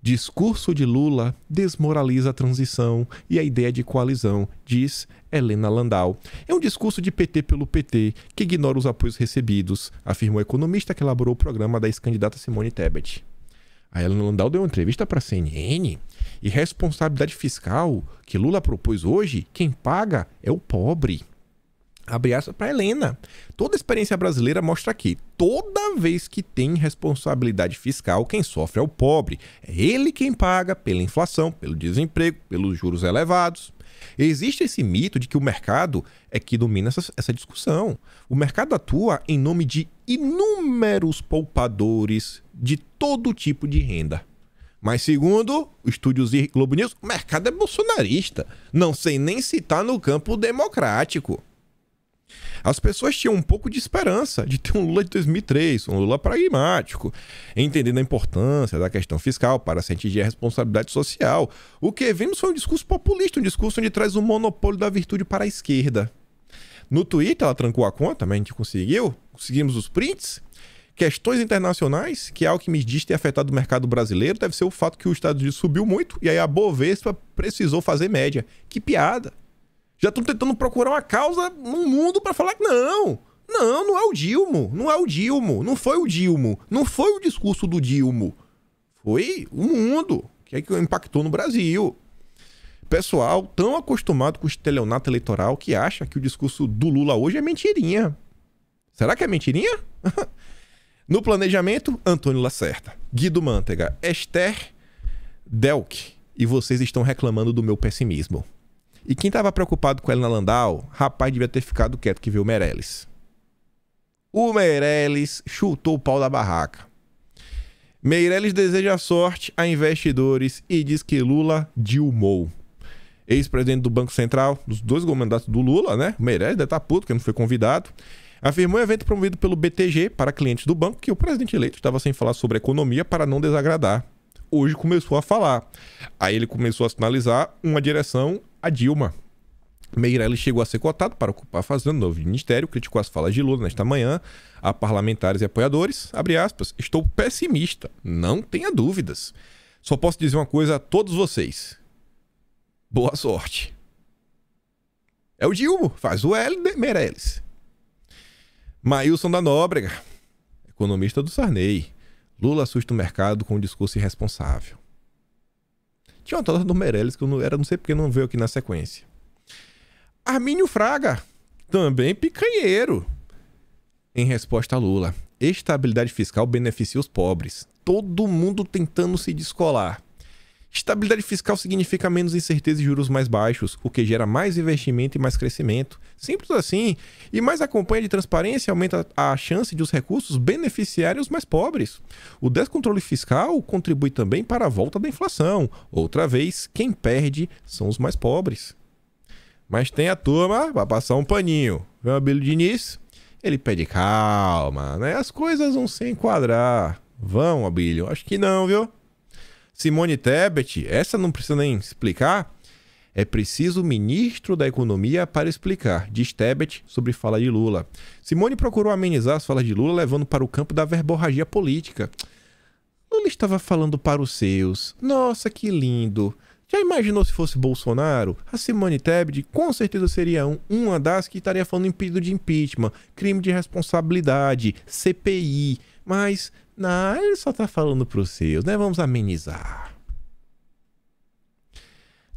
Discurso de Lula desmoraliza a transição e a ideia de coalizão, diz Helena Landau. É um discurso de PT pelo PT que ignora os apoios recebidos, afirmou o economista que elaborou o programa da ex-candidata Simone Tebet. A Helena Landau deu uma entrevista para a CNN e responsabilidade fiscal que Lula propôs hoje, quem paga é o pobre. Abre aspas para Helena. Toda a experiência brasileira mostra que toda vez que tem responsabilidade fiscal, quem sofre é o pobre. É ele quem paga pela inflação, pelo desemprego, pelos juros elevados. Existe esse mito de que o mercado é que domina essa discussão. O mercado atua em nome de inúmeros poupadores de todo tipo de renda. Mas segundo o Estúdios e Globo News, o mercado é bolsonarista. Não sei nem se tá no campo democrático. As pessoas tinham um pouco de esperança de ter um Lula de 2003, um Lula pragmático, entendendo a importância da questão fiscal para se atingir a responsabilidade social. O que vimos foi um discurso populista, um discurso onde traz o monopólio da virtude para a esquerda. No Twitter, ela trancou a conta, mas a gente conseguimos os prints. Questões internacionais, que é algo que me diz ter afetado o mercado brasileiro, deve ser o fato que os Estados Unidos subiu muito e aí a Bovespa precisou fazer média. Que piada! Já estão tentando procurar uma causa no mundo para falar que não é o Dilma, não foi o Dilma, não foi o discurso do Dilma, foi o mundo que impactou no Brasil. Pessoal tão acostumado com o estelionato eleitoral que acha que o discurso do Lula hoje é mentirinha. Será que é mentirinha? No planejamento, Antônio Lacerda, Guido Mantega, Esther Delk, e vocês estão reclamando do meu pessimismo. E quem estava preocupado com Helena Landau, rapaz, devia ter ficado quieto que viu o Meirelles. O Meirelles chutou o pau da barraca. Meirelles deseja sorte a investidores e diz que Lula dilmou. Ex-presidente do Banco Central, dos dois mandatos do Lula, né? O Meirelles deve estar puto, que não foi convidado. Afirmou em evento promovido pelo BTG para clientes do banco que o presidente eleito estava sem falar sobre economia para não desagradar. Hoje começou a falar. Aí ele começou a sinalizar uma direção a Dilma. Meirelles chegou a ser cotado para ocupar a fazenda do novo ministério, criticou as falas de Lula nesta manhã a parlamentares e apoiadores. Abre aspas, estou pessimista, não tenha dúvidas. Só posso dizer uma coisa a todos vocês. Boa sorte. É o Dilma, faz o L de Meirelles. Maílson da Nóbrega, economista do Sarney. Lula assusta o mercado com um discurso irresponsável. Tinha uma toda do Meirelles que eu não sei porque não veio aqui na sequência. Armínio Fraga, também picanheiro. Em resposta a Lula, estabilidade fiscal beneficia os pobres. Todo mundo tentando se descolar. Estabilidade fiscal significa menos incerteza e juros mais baixos, o que gera mais investimento e mais crescimento. Simples assim. E mais a campanha de transparência aumenta a chance de os recursos beneficiarem os mais pobres. O descontrole fiscal contribui também para a volta da inflação. Outra vez, quem perde são os mais pobres. Mas tem a turma, vai passar um paninho. Vê o Abílio Diniz, ele pede calma, né? As coisas vão se enquadrar. Vão, Abílio? Acho que não, viu? Simone Tebet, essa não precisa nem explicar. É preciso o ministro da Economia para explicar, diz Tebet sobre fala de Lula. Simone procurou amenizar as falas de Lula, levando para o campo da verborragia política. Lula estava falando para os seus. Nossa, que lindo. Já imaginou se fosse Bolsonaro? A Simone Tebet com certeza seria uma das que estaria falando em pedido de impeachment, crime de responsabilidade, CPI. Mas, não, ele só tá falando para os seus, né? Vamos amenizar.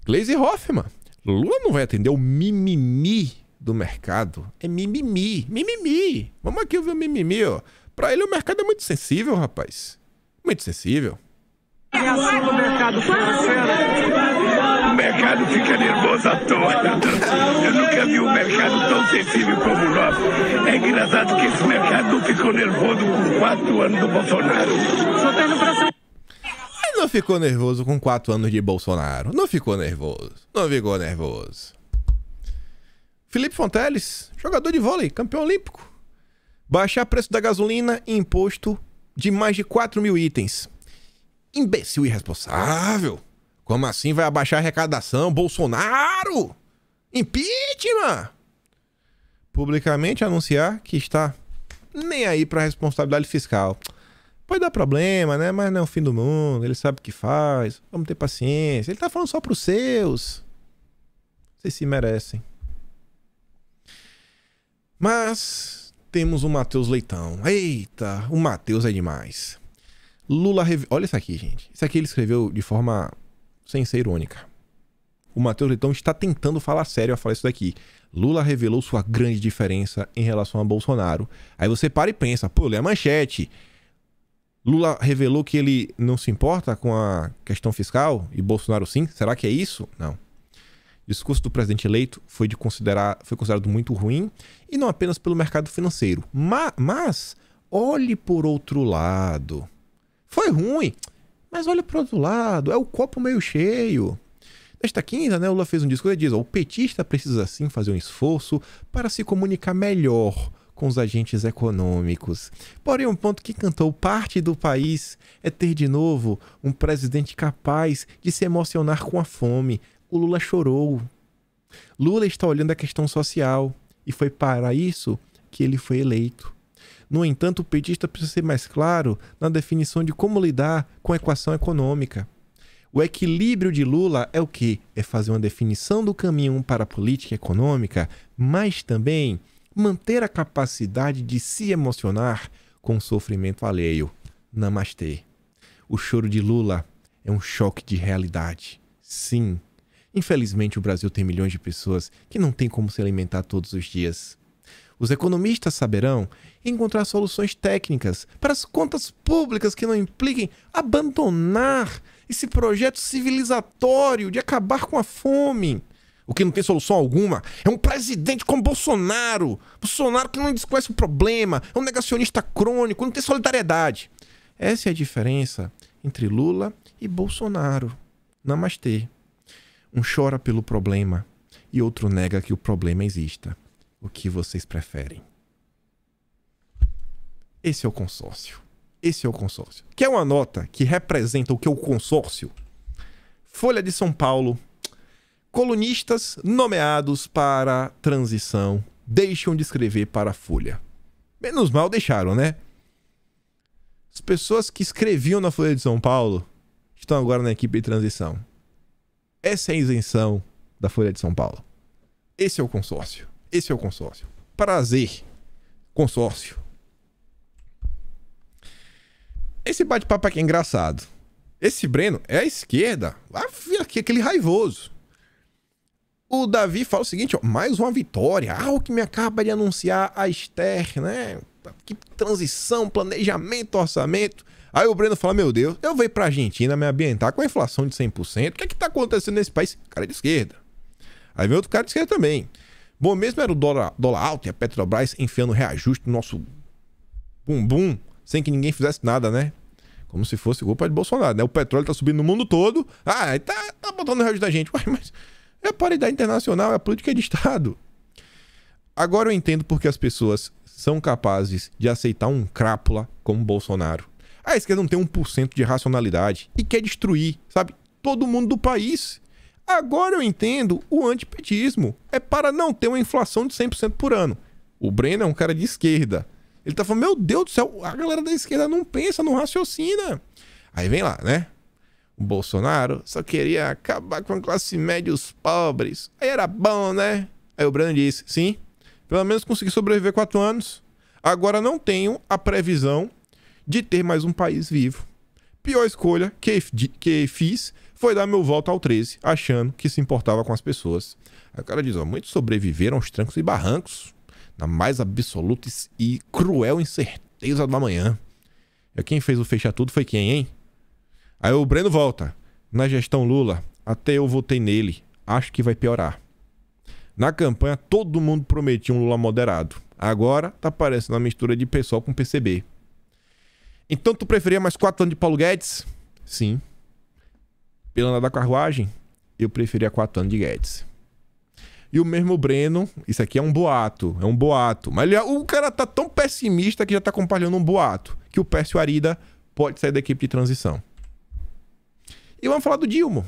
Gleisi Hoffmann. Lula não vai atender o mimimi do mercado. É mimimi. Mimimi. Vamos aqui ouvir o mimimi, ó. Pra ele o mercado é muito sensível, rapaz. Muito sensível. O mercado fica nervoso à toa. Eu nunca vi um mercado tão sensível como o nosso. É engraçado que esse mercado não ficou nervoso com 4 anos do Bolsonaro. Ele não ficou nervoso com 4 anos de Bolsonaro. Não ficou nervoso. Não ficou nervoso. Felipe Fonteles, jogador de vôlei, campeão olímpico. Baixar preço da gasolina e imposto de mais de 4 mil itens. Imbecil irresponsável. Como assim vai abaixar a arrecadação? Bolsonaro! Impeachment! Publicamente anunciar que está nem aí para a responsabilidade fiscal. Pode dar problema, né? Mas não é o fim do mundo. Ele sabe o que faz. Vamos ter paciência. Ele tá falando só para os seus. Vocês se merecem. Mas temos o Matheus Leitão. Eita, o Matheus é demais. Lula... Olha isso aqui, gente. Isso aqui ele escreveu de forma sem ser irônica. O Matheus Leitão está tentando falar sério a falar isso daqui. Lula revelou sua grande diferença em relação a Bolsonaro. Aí você para e pensa, pô, lê a manchete. Lula revelou que ele não se importa com a questão fiscal e Bolsonaro sim? Será que é isso? Não. O discurso do presidente eleito foi considerado muito ruim e não apenas pelo mercado financeiro. Mas olhe por outro lado. Foi ruim, Mas olha para o outro lado, é o copo meio cheio. Nesta quinta, né, o Lula fez um discurso e diz: o petista precisa sim fazer um esforço para se comunicar melhor com os agentes econômicos. Porém, um ponto que cantou parte do país é ter de novo um presidente capaz de se emocionar com a fome. O Lula chorou. Lula está olhando a questão social e foi para isso que ele foi eleito. No entanto, o petista precisa ser mais claro na definição de como lidar com a equação econômica. O equilíbrio de Lula é o quê? É fazer uma definição do caminho para a política econômica, mas também manter a capacidade de se emocionar com o sofrimento alheio. Namastê. O choro de Lula é um choque de realidade. Sim. Infelizmente, o Brasil tem milhões de pessoas que não têm como se alimentar todos os dias. Os economistas saberão encontrar soluções técnicas para as contas públicas que não impliquem abandonar esse projeto civilizatório de acabar com a fome. O que não tem solução alguma é um presidente como Bolsonaro. Bolsonaro que não desconhece o problema, é um negacionista crônico, não tem solidariedade. Essa é a diferença entre Lula e Bolsonaro. Namastê. Um chora pelo problema e outro nega que o problema exista. O que vocês preferem? Esse é o consórcio. Esse é o consórcio. Quer uma nota que representa o que é o consórcio? Folha de São Paulo. Colunistas nomeados para transição deixam de escrever para a Folha. Menos mal deixaram, né? As pessoas que escreviam na Folha de São Paulo estão agora na equipe de transição. Essa é a isenção da Folha de São Paulo. Esse é o consórcio. Esse é o consórcio. Prazer. Consórcio. Esse bate-papo aqui é engraçado. Esse Breno é a esquerda. Aqui, aquele raivoso. O Davi fala o seguinte, ó, mais uma vitória. O que me acaba de anunciar a Esther, né? Que transição, planejamento, orçamento. Aí o Breno fala, meu Deus, eu vou ir pra Argentina me ambientar com a inflação de 100%. O que é que tá acontecendo nesse país? Cara de esquerda. Aí vem outro cara de esquerda também. Bom, mesmo era o dólar alto e a Petrobras enfiando reajuste no nosso bumbum, sem que ninguém fizesse nada, né? Como se fosse culpa de Bolsonaro, né? O petróleo tá subindo no mundo todo. Aí tá botando reajuste da gente. Ué, mas é a paridade internacional, é a política de Estado. Agora eu entendo porque as pessoas são capazes de aceitar um crápula como Bolsonaro. A esquerda não tem 1% de racionalidade e quer destruir, sabe, todo mundo do país. Agora eu entendo o antipetismo. É para não ter uma inflação de 100% por ano. O Breno é um cara de esquerda. Ele tá falando, meu Deus do céu, a galera da esquerda não pensa, não raciocina. Aí vem lá, né? O Bolsonaro só queria acabar com a classe média e os pobres. Aí era bom, né? Aí o Breno disse, sim, pelo menos consegui sobreviver 4 anos. Agora não tenho a previsão de ter mais um país vivo. Pior escolha que fiz foi dar meu voto ao 13, achando que se importava com as pessoas. Aí o cara diz, ó, muitos sobreviveram aos trancos e barrancos, na mais absoluta e cruel incerteza do amanhã. E quem fez o fecha tudo foi quem, hein? Aí o Breno volta. Na gestão Lula, até eu votei nele. Acho que vai piorar. Na campanha, todo mundo prometia um Lula moderado. Agora, tá parecendo uma mistura de PSOL com PCB. Então, tu preferia mais 4 anos de Paulo Guedes? Sim. Pela andar da carruagem, eu preferia 4 anos de Guedes. E o mesmo Breno, isso aqui é um boato. Mas o cara tá tão pessimista que já tá compartilhando um boato. Que o Pércio Arida pode sair da equipe de transição. E vamos falar do Dilma.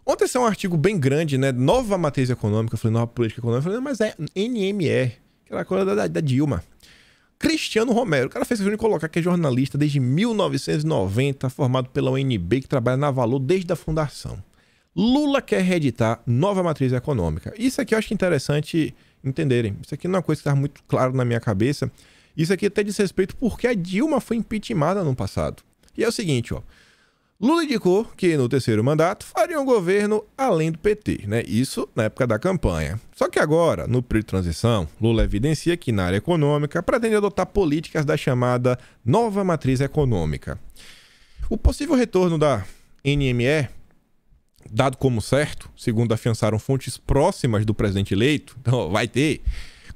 Ontem saiu um artigo bem grande, né? Nova matriz econômica. Eu falei, nova política econômica. Eu falei, mas é NME. Aquela coisa da Dilma. Cristiano Romero. O cara fez questão de colocar que é jornalista desde 1990, formado pela UNB, que trabalha na Valor desde a fundação. Lula quer reeditar nova matriz econômica. Isso aqui eu acho interessante entenderem. Isso aqui não é uma coisa que está muito claro na minha cabeça. Isso aqui até diz respeito porque a Dilma foi impeachmentada no passado. E é o seguinte, ó. Lula indicou que no 3º mandato faria um governo além do PT, né? Isso na época da campanha. Só que agora, no período de transição, Lula evidencia que na área econômica pretende adotar políticas da chamada nova matriz econômica. O possível retorno da NME, dado como certo, segundo afiançaram fontes próximas do presidente eleito, então vai ter,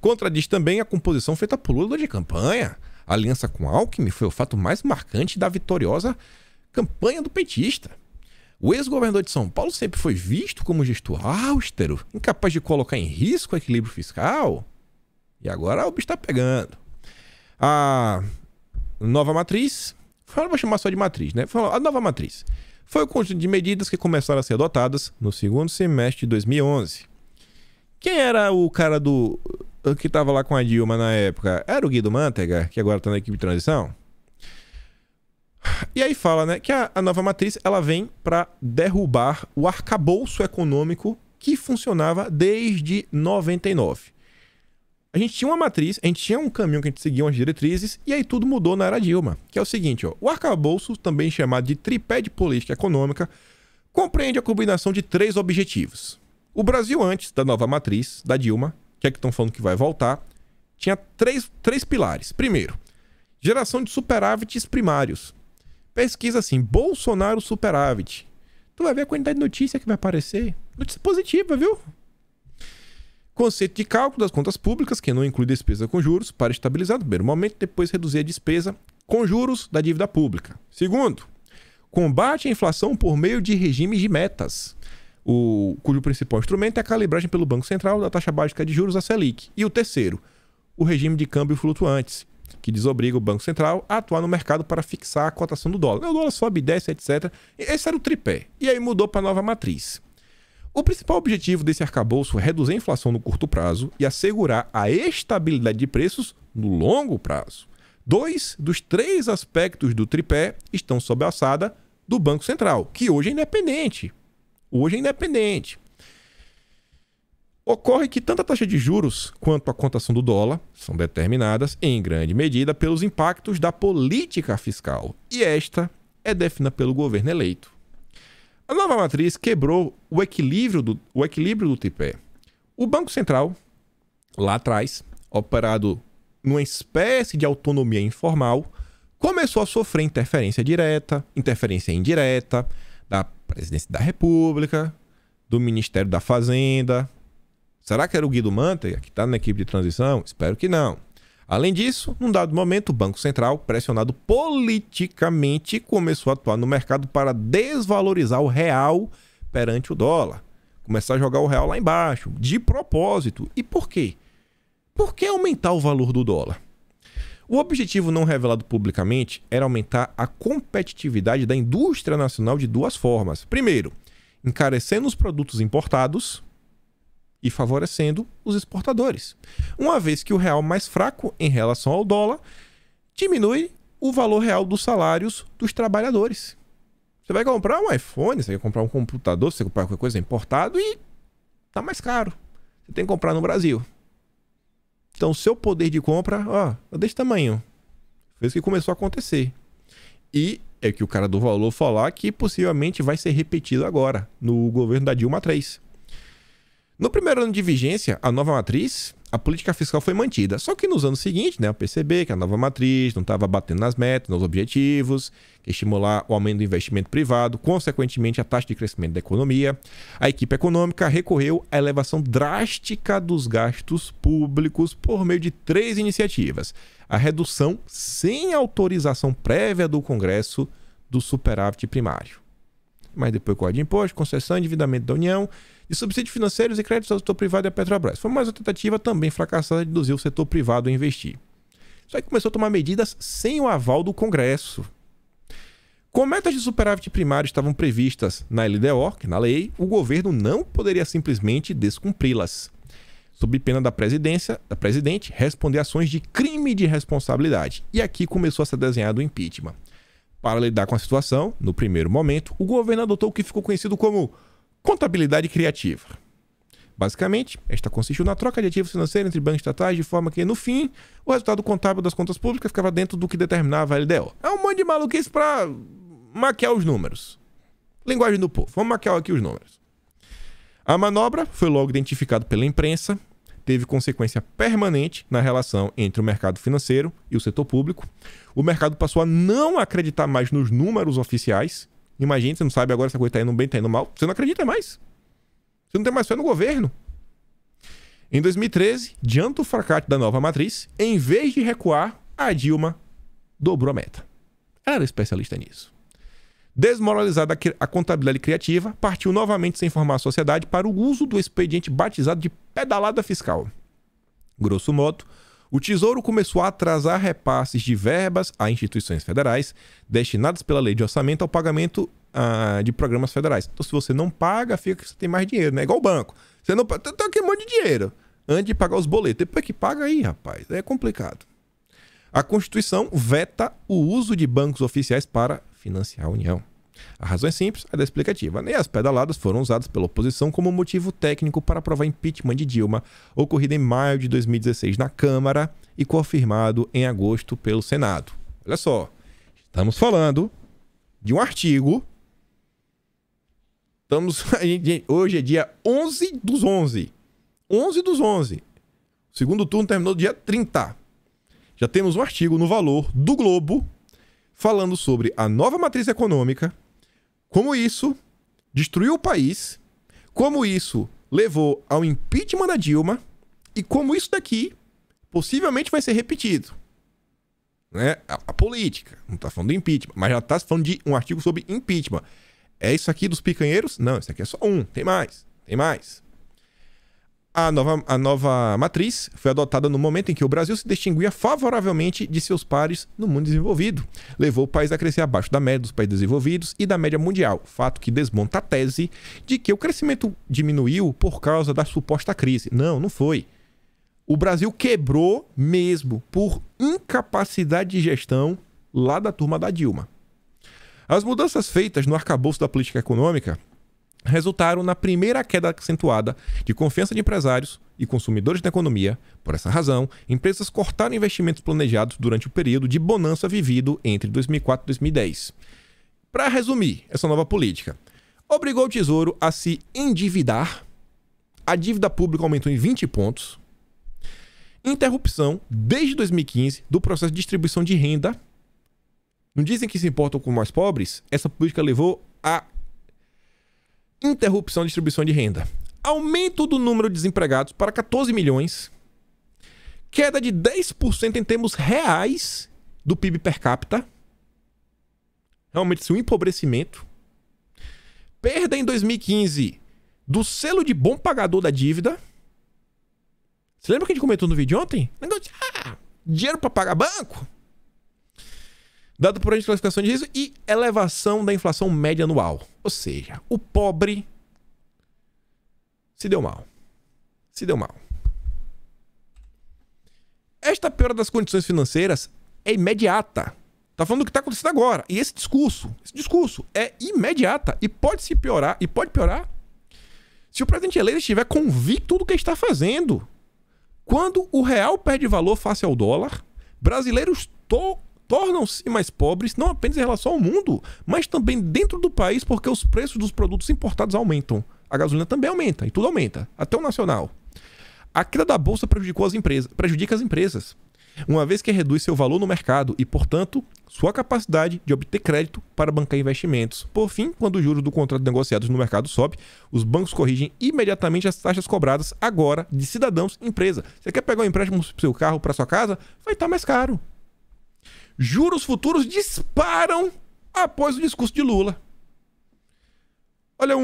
contradiz também a composição feita por Lula de campanha. A aliança com Alckmin foi o fato mais marcante da vitoriosa campanha do petista. O ex-governador de São Paulo sempre foi visto como gestor austero, incapaz de colocar em risco o equilíbrio fiscal. E agora o bicho está pegando. A nova matriz, eu vou chamar só de matriz, né? A nova matriz foi o conjunto de medidas que começaram a ser adotadas no segundo semestre de 2011. Quem era o cara que estava lá com a Dilma na época? Era o Guido Mantega, que agora está na equipe de transição. E aí fala, né, que a nova matriz ela vem para derrubar o arcabouço econômico que funcionava desde 99. A gente tinha uma matriz, a gente tinha um caminho que a gente seguia umas diretrizes, e aí tudo mudou na era Dilma, que é o seguinte, ó, o arcabouço, também chamado de tripé de política econômica, compreende a combinação de 3 objetivos. O Brasil, antes da nova matriz, da Dilma, que é que estão falando que vai voltar, tinha três pilares. Primeiro, geração de superávites primários. Pesquisa assim, Bolsonaro superávit. Tu vai ver a quantidade de notícia que vai aparecer. Notícia positiva, viu? Conceito de cálculo das contas públicas, que não inclui despesa com juros, para estabilizar no primeiro momento, depois reduzir a despesa com juros da dívida pública. Segundo, combate à inflação por meio de regimes de metas, cujo principal instrumento é a calibragem pelo Banco Central da taxa básica de juros, a Selic. E o terceiro, o regime de câmbio flutuantes, que desobriga o Banco Central a atuar no mercado para fixar a cotação do dólar. O dólar sobe, desce, etc. Esse era o tripé. E aí mudou para a nova matriz. O principal objetivo desse arcabouço é reduzir a inflação no curto prazo e assegurar a estabilidade de preços no longo prazo. 2 dos 3 aspectos do tripé estão sob a alçada do Banco Central, que hoje é independente. Ocorre que tanto a taxa de juros quanto a cotação do dólar são determinadas, em grande medida, pelos impactos da política fiscal. E esta é definida pelo governo eleito. A nova matriz quebrou o equilíbrio do tripé. O Banco Central, lá atrás, operado numa espécie de autonomia informal, começou a sofrer interferência direta, interferência indireta da Presidência da República, do Ministério da Fazenda. Será que era o Guido Mantega, que está na equipe de transição? Espero que não. Além disso, num dado momento, o Banco Central, pressionado politicamente, começou a atuar no mercado para desvalorizar o real perante o dólar. Começar a jogar o real lá embaixo, de propósito. E por quê? Por que aumentar o valor do dólar? O objetivo não revelado publicamente era aumentar a competitividade da indústria nacional de 2 formas. Primeiro, encarecendo os produtos importados e favorecendo os exportadores. Uma vez que o real mais fraco em relação ao dólar diminui o valor real dos salários dos trabalhadores. Você vai comprar um iPhone, você vai comprar um computador, você vai comprar qualquer coisa importado e tá mais caro. Você tem que comprar no Brasil. Então, o seu poder de compra, ó, é desse tamanho. Foi isso que começou a acontecer. E é que o cara do valor falar que possivelmente vai ser repetido agora, no governo da Dilma III. No primeiro ano de vigência, a nova matriz, a política fiscal foi mantida. Só que nos anos seguintes, né, eu percebi que a nova matriz não estava batendo nas metas, nos objetivos, que estimular o aumento do investimento privado, consequentemente a taxa de crescimento da economia. A equipe econômica recorreu à elevação drástica dos gastos públicos por meio de 3 iniciativas. A redução sem autorização prévia do Congresso do superávit primário. Mas depois corte de imposto, concessão, endividamento da União, de subsídios financeiros e créditos ao setor privado e à Petrobras. Foi mais uma tentativa também fracassada de induzir o setor privado a investir. Só que começou a tomar medidas sem o aval do Congresso. Como metas de superávit primário estavam previstas na LDO, que na lei, o governo não poderia simplesmente descumpri-las, sob pena da presidente responder ações de crime de responsabilidade. E aqui começou a ser desenhado o impeachment. Para lidar com a situação, no primeiro momento, o governo adotou o que ficou conhecido como contabilidade criativa. Basicamente, esta consistiu na troca de ativos financeiros entre bancos estatais, de forma que, no fim, o resultado contábil das contas públicas ficava dentro do que determinava a LDO. É um monte de maluquice para maquiar os números. Linguagem do povo. Vamos maquiar aqui os números. A manobra foi logo identificada pela imprensa, teve consequência permanente na relação entre o mercado financeiro e o setor público. O mercado passou a não acreditar mais nos números oficiais. Imagina, você não sabe agora se a coisa está indo bem, está indo mal. Você não acredita mais. Você não tem mais fé no governo. Em 2013, diante do fracasso da nova matriz, em vez de recuar, a Dilma dobrou a meta. Ela era especialista nisso. Desmoralizada a contabilidade criativa, partiu novamente sem informar a sociedade para o uso do expediente batizado de pedalada fiscal. Grosso modo, o Tesouro começou a atrasar repasses de verbas a instituições federais destinadas pela lei de orçamento ao pagamento de programas federais. Então, se você não paga, fica que você tem mais dinheiro, né? Igual o banco. Você não paga, tem aqui um monte de dinheiro antes de pagar os boletos. Depois que paga aí, rapaz, é complicado. A Constituição veta o uso de bancos oficiais para financiar a União. A razão é simples, a da explicativa. Nem as pedaladas foram usadas pela oposição como motivo técnico para aprovar impeachment de Dilma, ocorrido em maio de 2016 na Câmara e confirmado em agosto pelo Senado. Olha só, estamos falando de um artigo. Hoje é dia 11 dos 11. 11 dos 11. O segundo turno terminou dia 30. Já temos um artigo no Valor do Globo falando sobre a nova matriz econômica, como isso destruiu o país, como isso levou ao impeachment da Dilma e como isso daqui possivelmente vai ser repetido. Né? A política, não está falando do impeachment, mas já está falando de um artigo sobre impeachment. É isso aqui dos picanheiros? Não, isso aqui é só um, tem mais. A nova matriz foi adotada no momento em que o Brasil se distinguia favoravelmente de seus pares no mundo desenvolvido. Levou o país a crescer abaixo da média dos países desenvolvidos e da média mundial, fato que desmonta a tese de que o crescimento diminuiu por causa da suposta crise. Não foi. O Brasil quebrou mesmo por incapacidade de gestão lá da turma da Dilma. As mudanças feitas no arcabouço da política econômica resultaram na primeira queda acentuada de confiança de empresários e consumidores da economia. Por essa razão, empresas cortaram investimentos planejados durante o período de bonança vivido entre 2004 e 2010. Para resumir, essa nova política obrigou o Tesouro a se endividar, a dívida pública aumentou em 20 pontos, interrupção, desde 2015, do processo de distribuição de renda. Não dizem que se importam com os mais pobres? Essa política levou a interrupção da distribuição de renda. Aumento do número de desempregados para 14 milhões. Queda de 10% em termos reais do PIB per capita. Realmente, um empobrecimento. Perda em 2015 do selo de bom pagador da dívida. Você lembra que a gente comentou no vídeo ontem? Negócio de dinheiro para pagar banco. Dado por classificação de risco e elevação da inflação média anual. Ou seja, o pobre se deu mal. Esta piora das condições financeiras é imediata. Tá falando do que está acontecendo agora. E esse discurso é imediata e pode se piorar, e pode piorar se o presidente eleito estiver convicto do que está fazendo. Quando o real perde valor face ao dólar, brasileiros tornam-se mais pobres, não apenas em relação ao mundo, mas também dentro do país, porque os preços dos produtos importados aumentam. A gasolina também aumenta, e tudo aumenta, até o nacional. A queda da bolsa prejudica as empresas, uma vez que reduz seu valor no mercado e, portanto, sua capacidade de obter crédito para bancar investimentos. Por fim, quando os juros do contrato negociados no mercado sobe, os bancos corrigem imediatamente as taxas cobradas agora de cidadãos e empresa. Você quer pegar um empréstimo para o seu carro, para sua casa? Vai estar mais caro. Juros futuros disparam após o discurso de Lula. Olha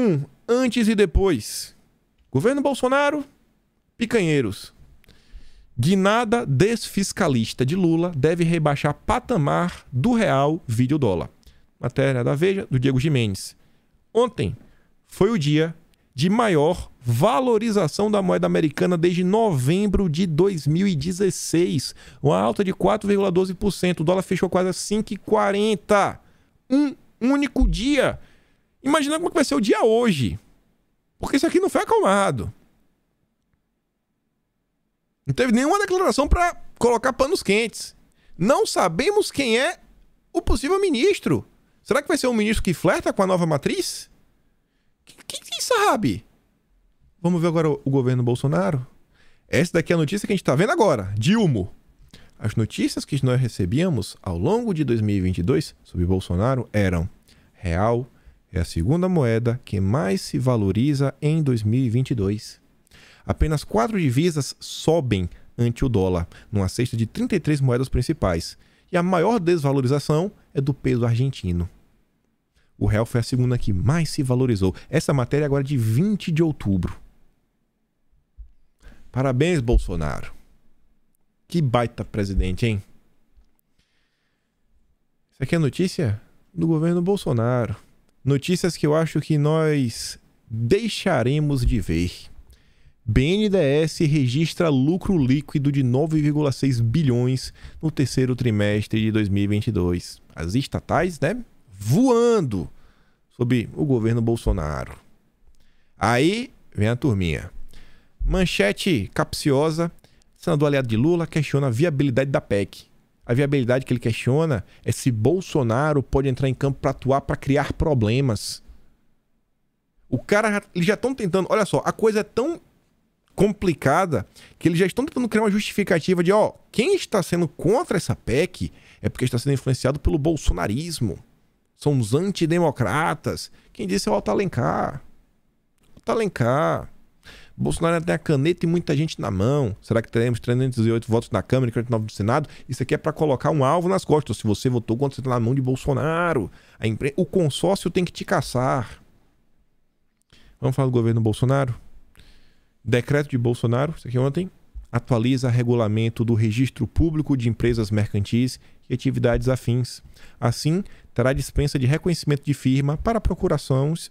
antes e depois. Governo Bolsonaro, picanheiros. Guinada desfiscalista de Lula deve rebaixar patamar do real vide o dólar. Matéria da Veja, do Diego Gimenez. Ontem foi o dia de maior valorização da moeda americana desde novembro de 2016. Uma alta de 4,12%. O dólar fechou quase a 5,40. Um único dia. Imagina como vai ser o dia hoje. Porque isso aqui não foi acalmado. Não teve nenhuma declaração para colocar panos quentes. Não sabemos quem é o possível ministro. Será que vai ser um ministro que flerta com a nova matriz? Quem sabe? Vamos ver agora o governo Bolsonaro? Essa daqui é a notícia que a gente está vendo agora. Dilma. As notícias que nós recebíamos ao longo de 2022 sobre Bolsonaro eram: real é a segunda moeda que mais se valoriza em 2022. Apenas 4 divisas sobem ante o dólar, numa cesta de 33 moedas principais. E a maior desvalorização é do peso argentino. O real foi a segunda que mais se valorizou. Essa matéria é agora de 20 de outubro. Parabéns, Bolsonaro. Que baita presidente, hein? Isso aqui é notícia do governo Bolsonaro. Notícias que eu acho que nós deixaremos de ver. BNDES registra lucro líquido de 9,6 bilhões no terceiro trimestre de 2022. As estatais, né? Voando sob o governo Bolsonaro. Aí vem a turminha. Manchete capciosa. Senador aliado de Lula questiona a viabilidade da PEC. A viabilidade que ele questiona é se Bolsonaro pode entrar em campo para atuar, para criar problemas. O cara, eles já estão tentando... Olha só, a coisa é tão complicada que eles já estão tentando criar uma justificativa de, ó, quem está sendo contra essa PEC é porque está sendo influenciado pelo bolsonarismo. São os antidemocratas. Quem disse é o Otto Alencar. Otto Alencar. Bolsonaro tem a caneta e muita gente na mão. Será que teremos 308 votos na Câmara e 49 no Senado? Isso aqui é para colocar um alvo nas costas. Se você votou contra, você está na mão de Bolsonaro. O consórcio tem que te caçar. Vamos falar do governo Bolsonaro? Decreto de Bolsonaro, isso aqui ontem, atualiza regulamento do Registro Público de Empresas Mercantis e Atividades Afins. Assim, terá dispensa de reconhecimento de firma para procurações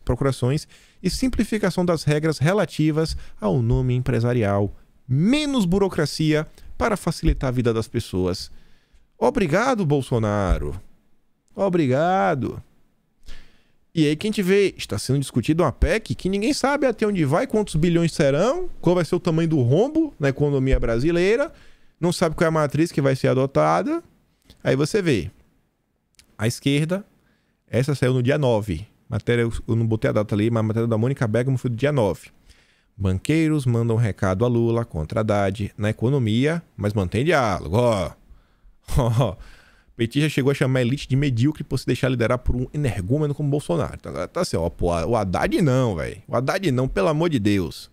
e simplificação das regras relativas ao nome empresarial. Menos burocracia para facilitar a vida das pessoas. Obrigado, Bolsonaro. Obrigado. E aí, quem te vê, está sendo discutido uma PEC que ninguém sabe até onde vai, quantos bilhões serão, qual vai ser o tamanho do rombo na economia brasileira, não sabe qual é a matriz que vai ser adotada. Aí você vê, a esquerda, essa saiu no dia 9. Matéria, eu não botei a data ali, mas a matéria da Mônica Bergamo foi do dia 9. Banqueiros mandam recado a Lula contra Haddad na economia, mas mantém diálogo. Ó. Petista chegou a chamar a elite de medíocre por se deixar liderar por um energúmeno como Bolsonaro. Então, tá assim, ó, pô, o Haddad não, velho. O Haddad não, pelo amor de Deus.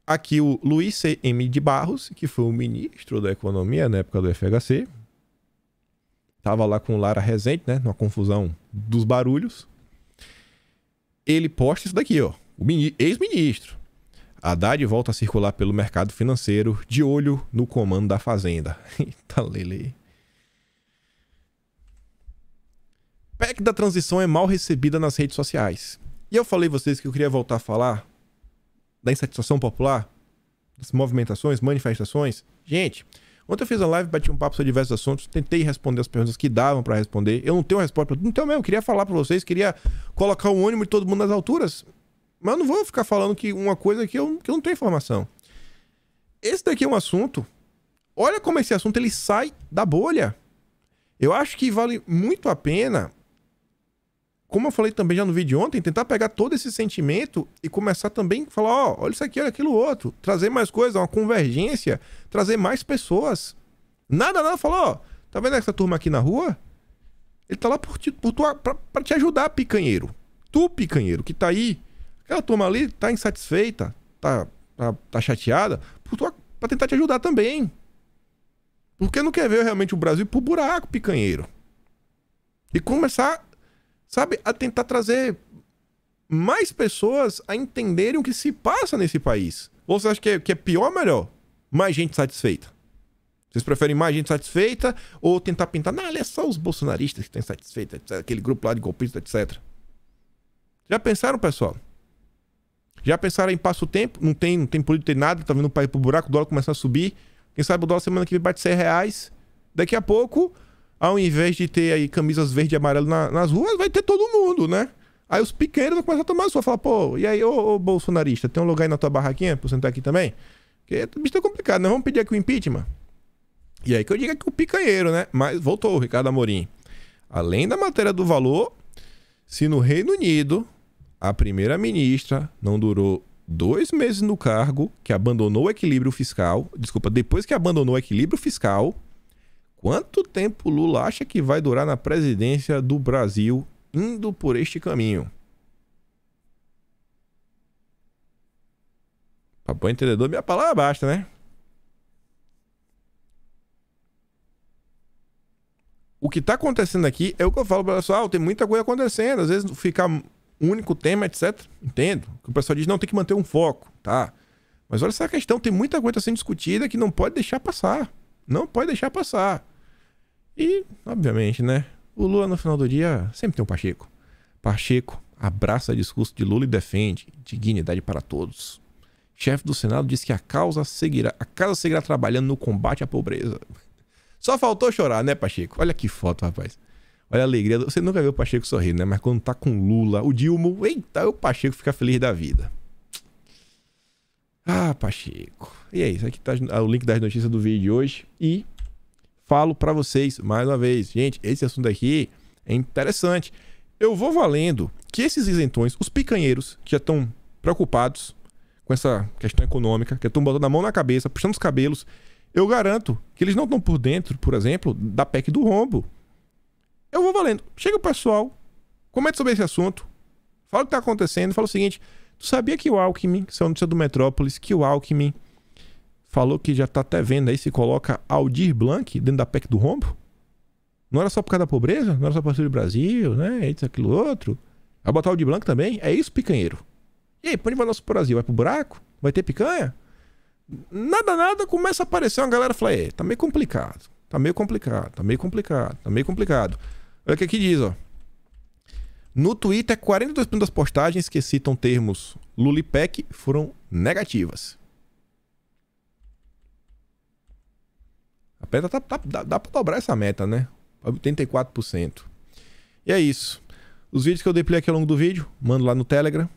Aqui o Luiz C.M. de Barros, que foi o ministro da Economia na época do FHC. Tava lá com Lara Rezende, né? Numa confusão dos barulhos. Ele posta isso daqui, ó. O ex-ministro. Haddad volta a circular pelo mercado financeiro de olho no comando da Fazenda. Eita, lele. PEC da transição é mal recebida nas redes sociais. E eu falei a vocês que eu queria voltar a falar da insatisfação popular, das movimentações, manifestações. Gente, ontem eu fiz a live, bati um papo sobre diversos assuntos, tentei responder as perguntas que davam para responder. Eu não tenho resposta, não tenho mesmo, eu queria falar para vocês, queria colocar o ânimo de todo mundo nas alturas, mas eu não vou ficar falando que uma coisa que eu não tenho informação. Esse daqui é um assunto, olha como esse assunto ele sai da bolha. Eu acho que vale muito a pena, como eu falei também já no vídeo de ontem, tentar pegar todo esse sentimento e começar também a falar, ó, olha isso aqui, olha aquilo outro. Trazer mais coisas, uma convergência, trazer mais pessoas. Nada, falar, ó, tá vendo essa turma aqui na rua? Ele tá lá pra te ajudar, picanheiro. Tu, picanheiro, que tá aí, aquela turma ali tá insatisfeita, tá chateada, pra tentar te ajudar também. Porque não quer ver realmente o Brasil pro buraco, picanheiro. E começar... sabe, a tentar trazer mais pessoas a entenderem o que se passa nesse país. Ou você acha que é pior ou melhor? Mais gente satisfeita? Vocês preferem mais gente satisfeita ou tentar pintar? Não, é só os bolsonaristas que estão insatisfeitos, aquele grupo lá de golpistas, etc. Já pensaram, pessoal? Já pensaram em passa o tempo? Não tem político, tem nada, tá vendo o país pro buraco, o dólar começa a subir. Quem sabe o dólar semana que vem bate R$100. Daqui a pouco... ao invés de ter aí camisas verde e amarelo nas ruas, vai ter todo mundo, né? Aí os pequenos vão começar a tomar sua. Falar, pô, e aí, ô bolsonarista, tem um lugar aí na tua barraquinha pra sentar aqui também? Porque o bicho tá complicado, né? Vamos pedir aqui o impeachment. E aí que eu digo que o picanheiro, né? Mas voltou o Ricardo Amorim. Além da matéria do valor, se no Reino Unido a primeira-ministra não durou 2 meses no cargo, que abandonou o equilíbrio fiscal... Desculpa, depois que abandonou o equilíbrio fiscal... Quanto tempo Lula acha que vai durar na presidência do Brasil indo por este caminho? Pra bom entendedor, minha palavra basta, né? O que tá acontecendo aqui é o que eu falo pro pessoal, tem muita coisa acontecendo, às vezes ficar um único tema, etc. Entendo. O pessoal diz, não, tem que manter um foco, tá? Mas olha essa questão, tem muita coisa sendo discutida que não pode deixar passar. Não pode deixar passar. E, obviamente, né? O Lula, no final do dia, sempre tem um Pacheco. Pacheco abraça discurso de Lula e defende dignidade para todos. Chefe do Senado diz que a casa seguirá trabalhando no combate à pobreza. Só faltou chorar, né, Pacheco? Olha que foto, rapaz. Olha a alegria. Você nunca viu o Pacheco sorrir, né? Mas quando tá com Lula, o Dilma, eita, o Pacheco fica feliz da vida. Ah, Pacheco. E é isso. Aqui tá o link das notícias do vídeo de hoje. E falo pra vocês, mais uma vez, gente, esse assunto aqui é interessante. Eu vou valendo que esses isentões, os picanheiros, que já estão preocupados com essa questão econômica, que estão botando a mão na cabeça, puxando os cabelos, eu garanto que eles não estão por dentro, por exemplo, da PEC do rombo. Eu vou valendo. Chega o pessoal, comenta sobre esse assunto, fala o que está acontecendo, fala o seguinte, tu sabia que o Alckmin, que é uma notícia do Metrópolis, que o Alckmin falou que já está até vendo aí se coloca Aldir Blanc dentro da PEC do rombo? Não era só por causa da pobreza? Não era só por causa do Brasil, né? Isso, aquilo, outro. Vai botar o Aldir Blanc também? É isso, picanheiro. E aí, pra onde vai nosso Brasil? Vai pro buraco? Vai ter picanha? Nada, começa a aparecer uma galera e fala, tá meio complicado. Tá meio complicado. Olha o que aqui diz, ó. No Twitter, 42% das postagens que citam termos Lula e PEC foram negativas. A meta dá pra dobrar essa meta, né? 84%. E é isso. Os vídeos que eu dei aqui ao longo do vídeo, mando lá no Telegram.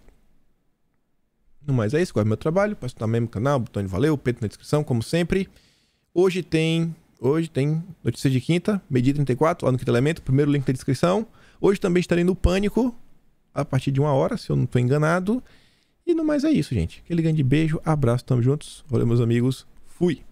No mais é isso, gosto do meu trabalho, posso estar no mesmo canal, botão de valeu, peito na descrição, como sempre. Hoje tem notícia de quinta, meio-dia 34, lá no Quinto Elemento, primeiro link na descrição. Hoje também estarei no Pânico, a partir de 1 hora, se eu não estou enganado. E no mais é isso, gente. Aquele grande beijo, abraço, tamo juntos. Valeu, meus amigos. Fui!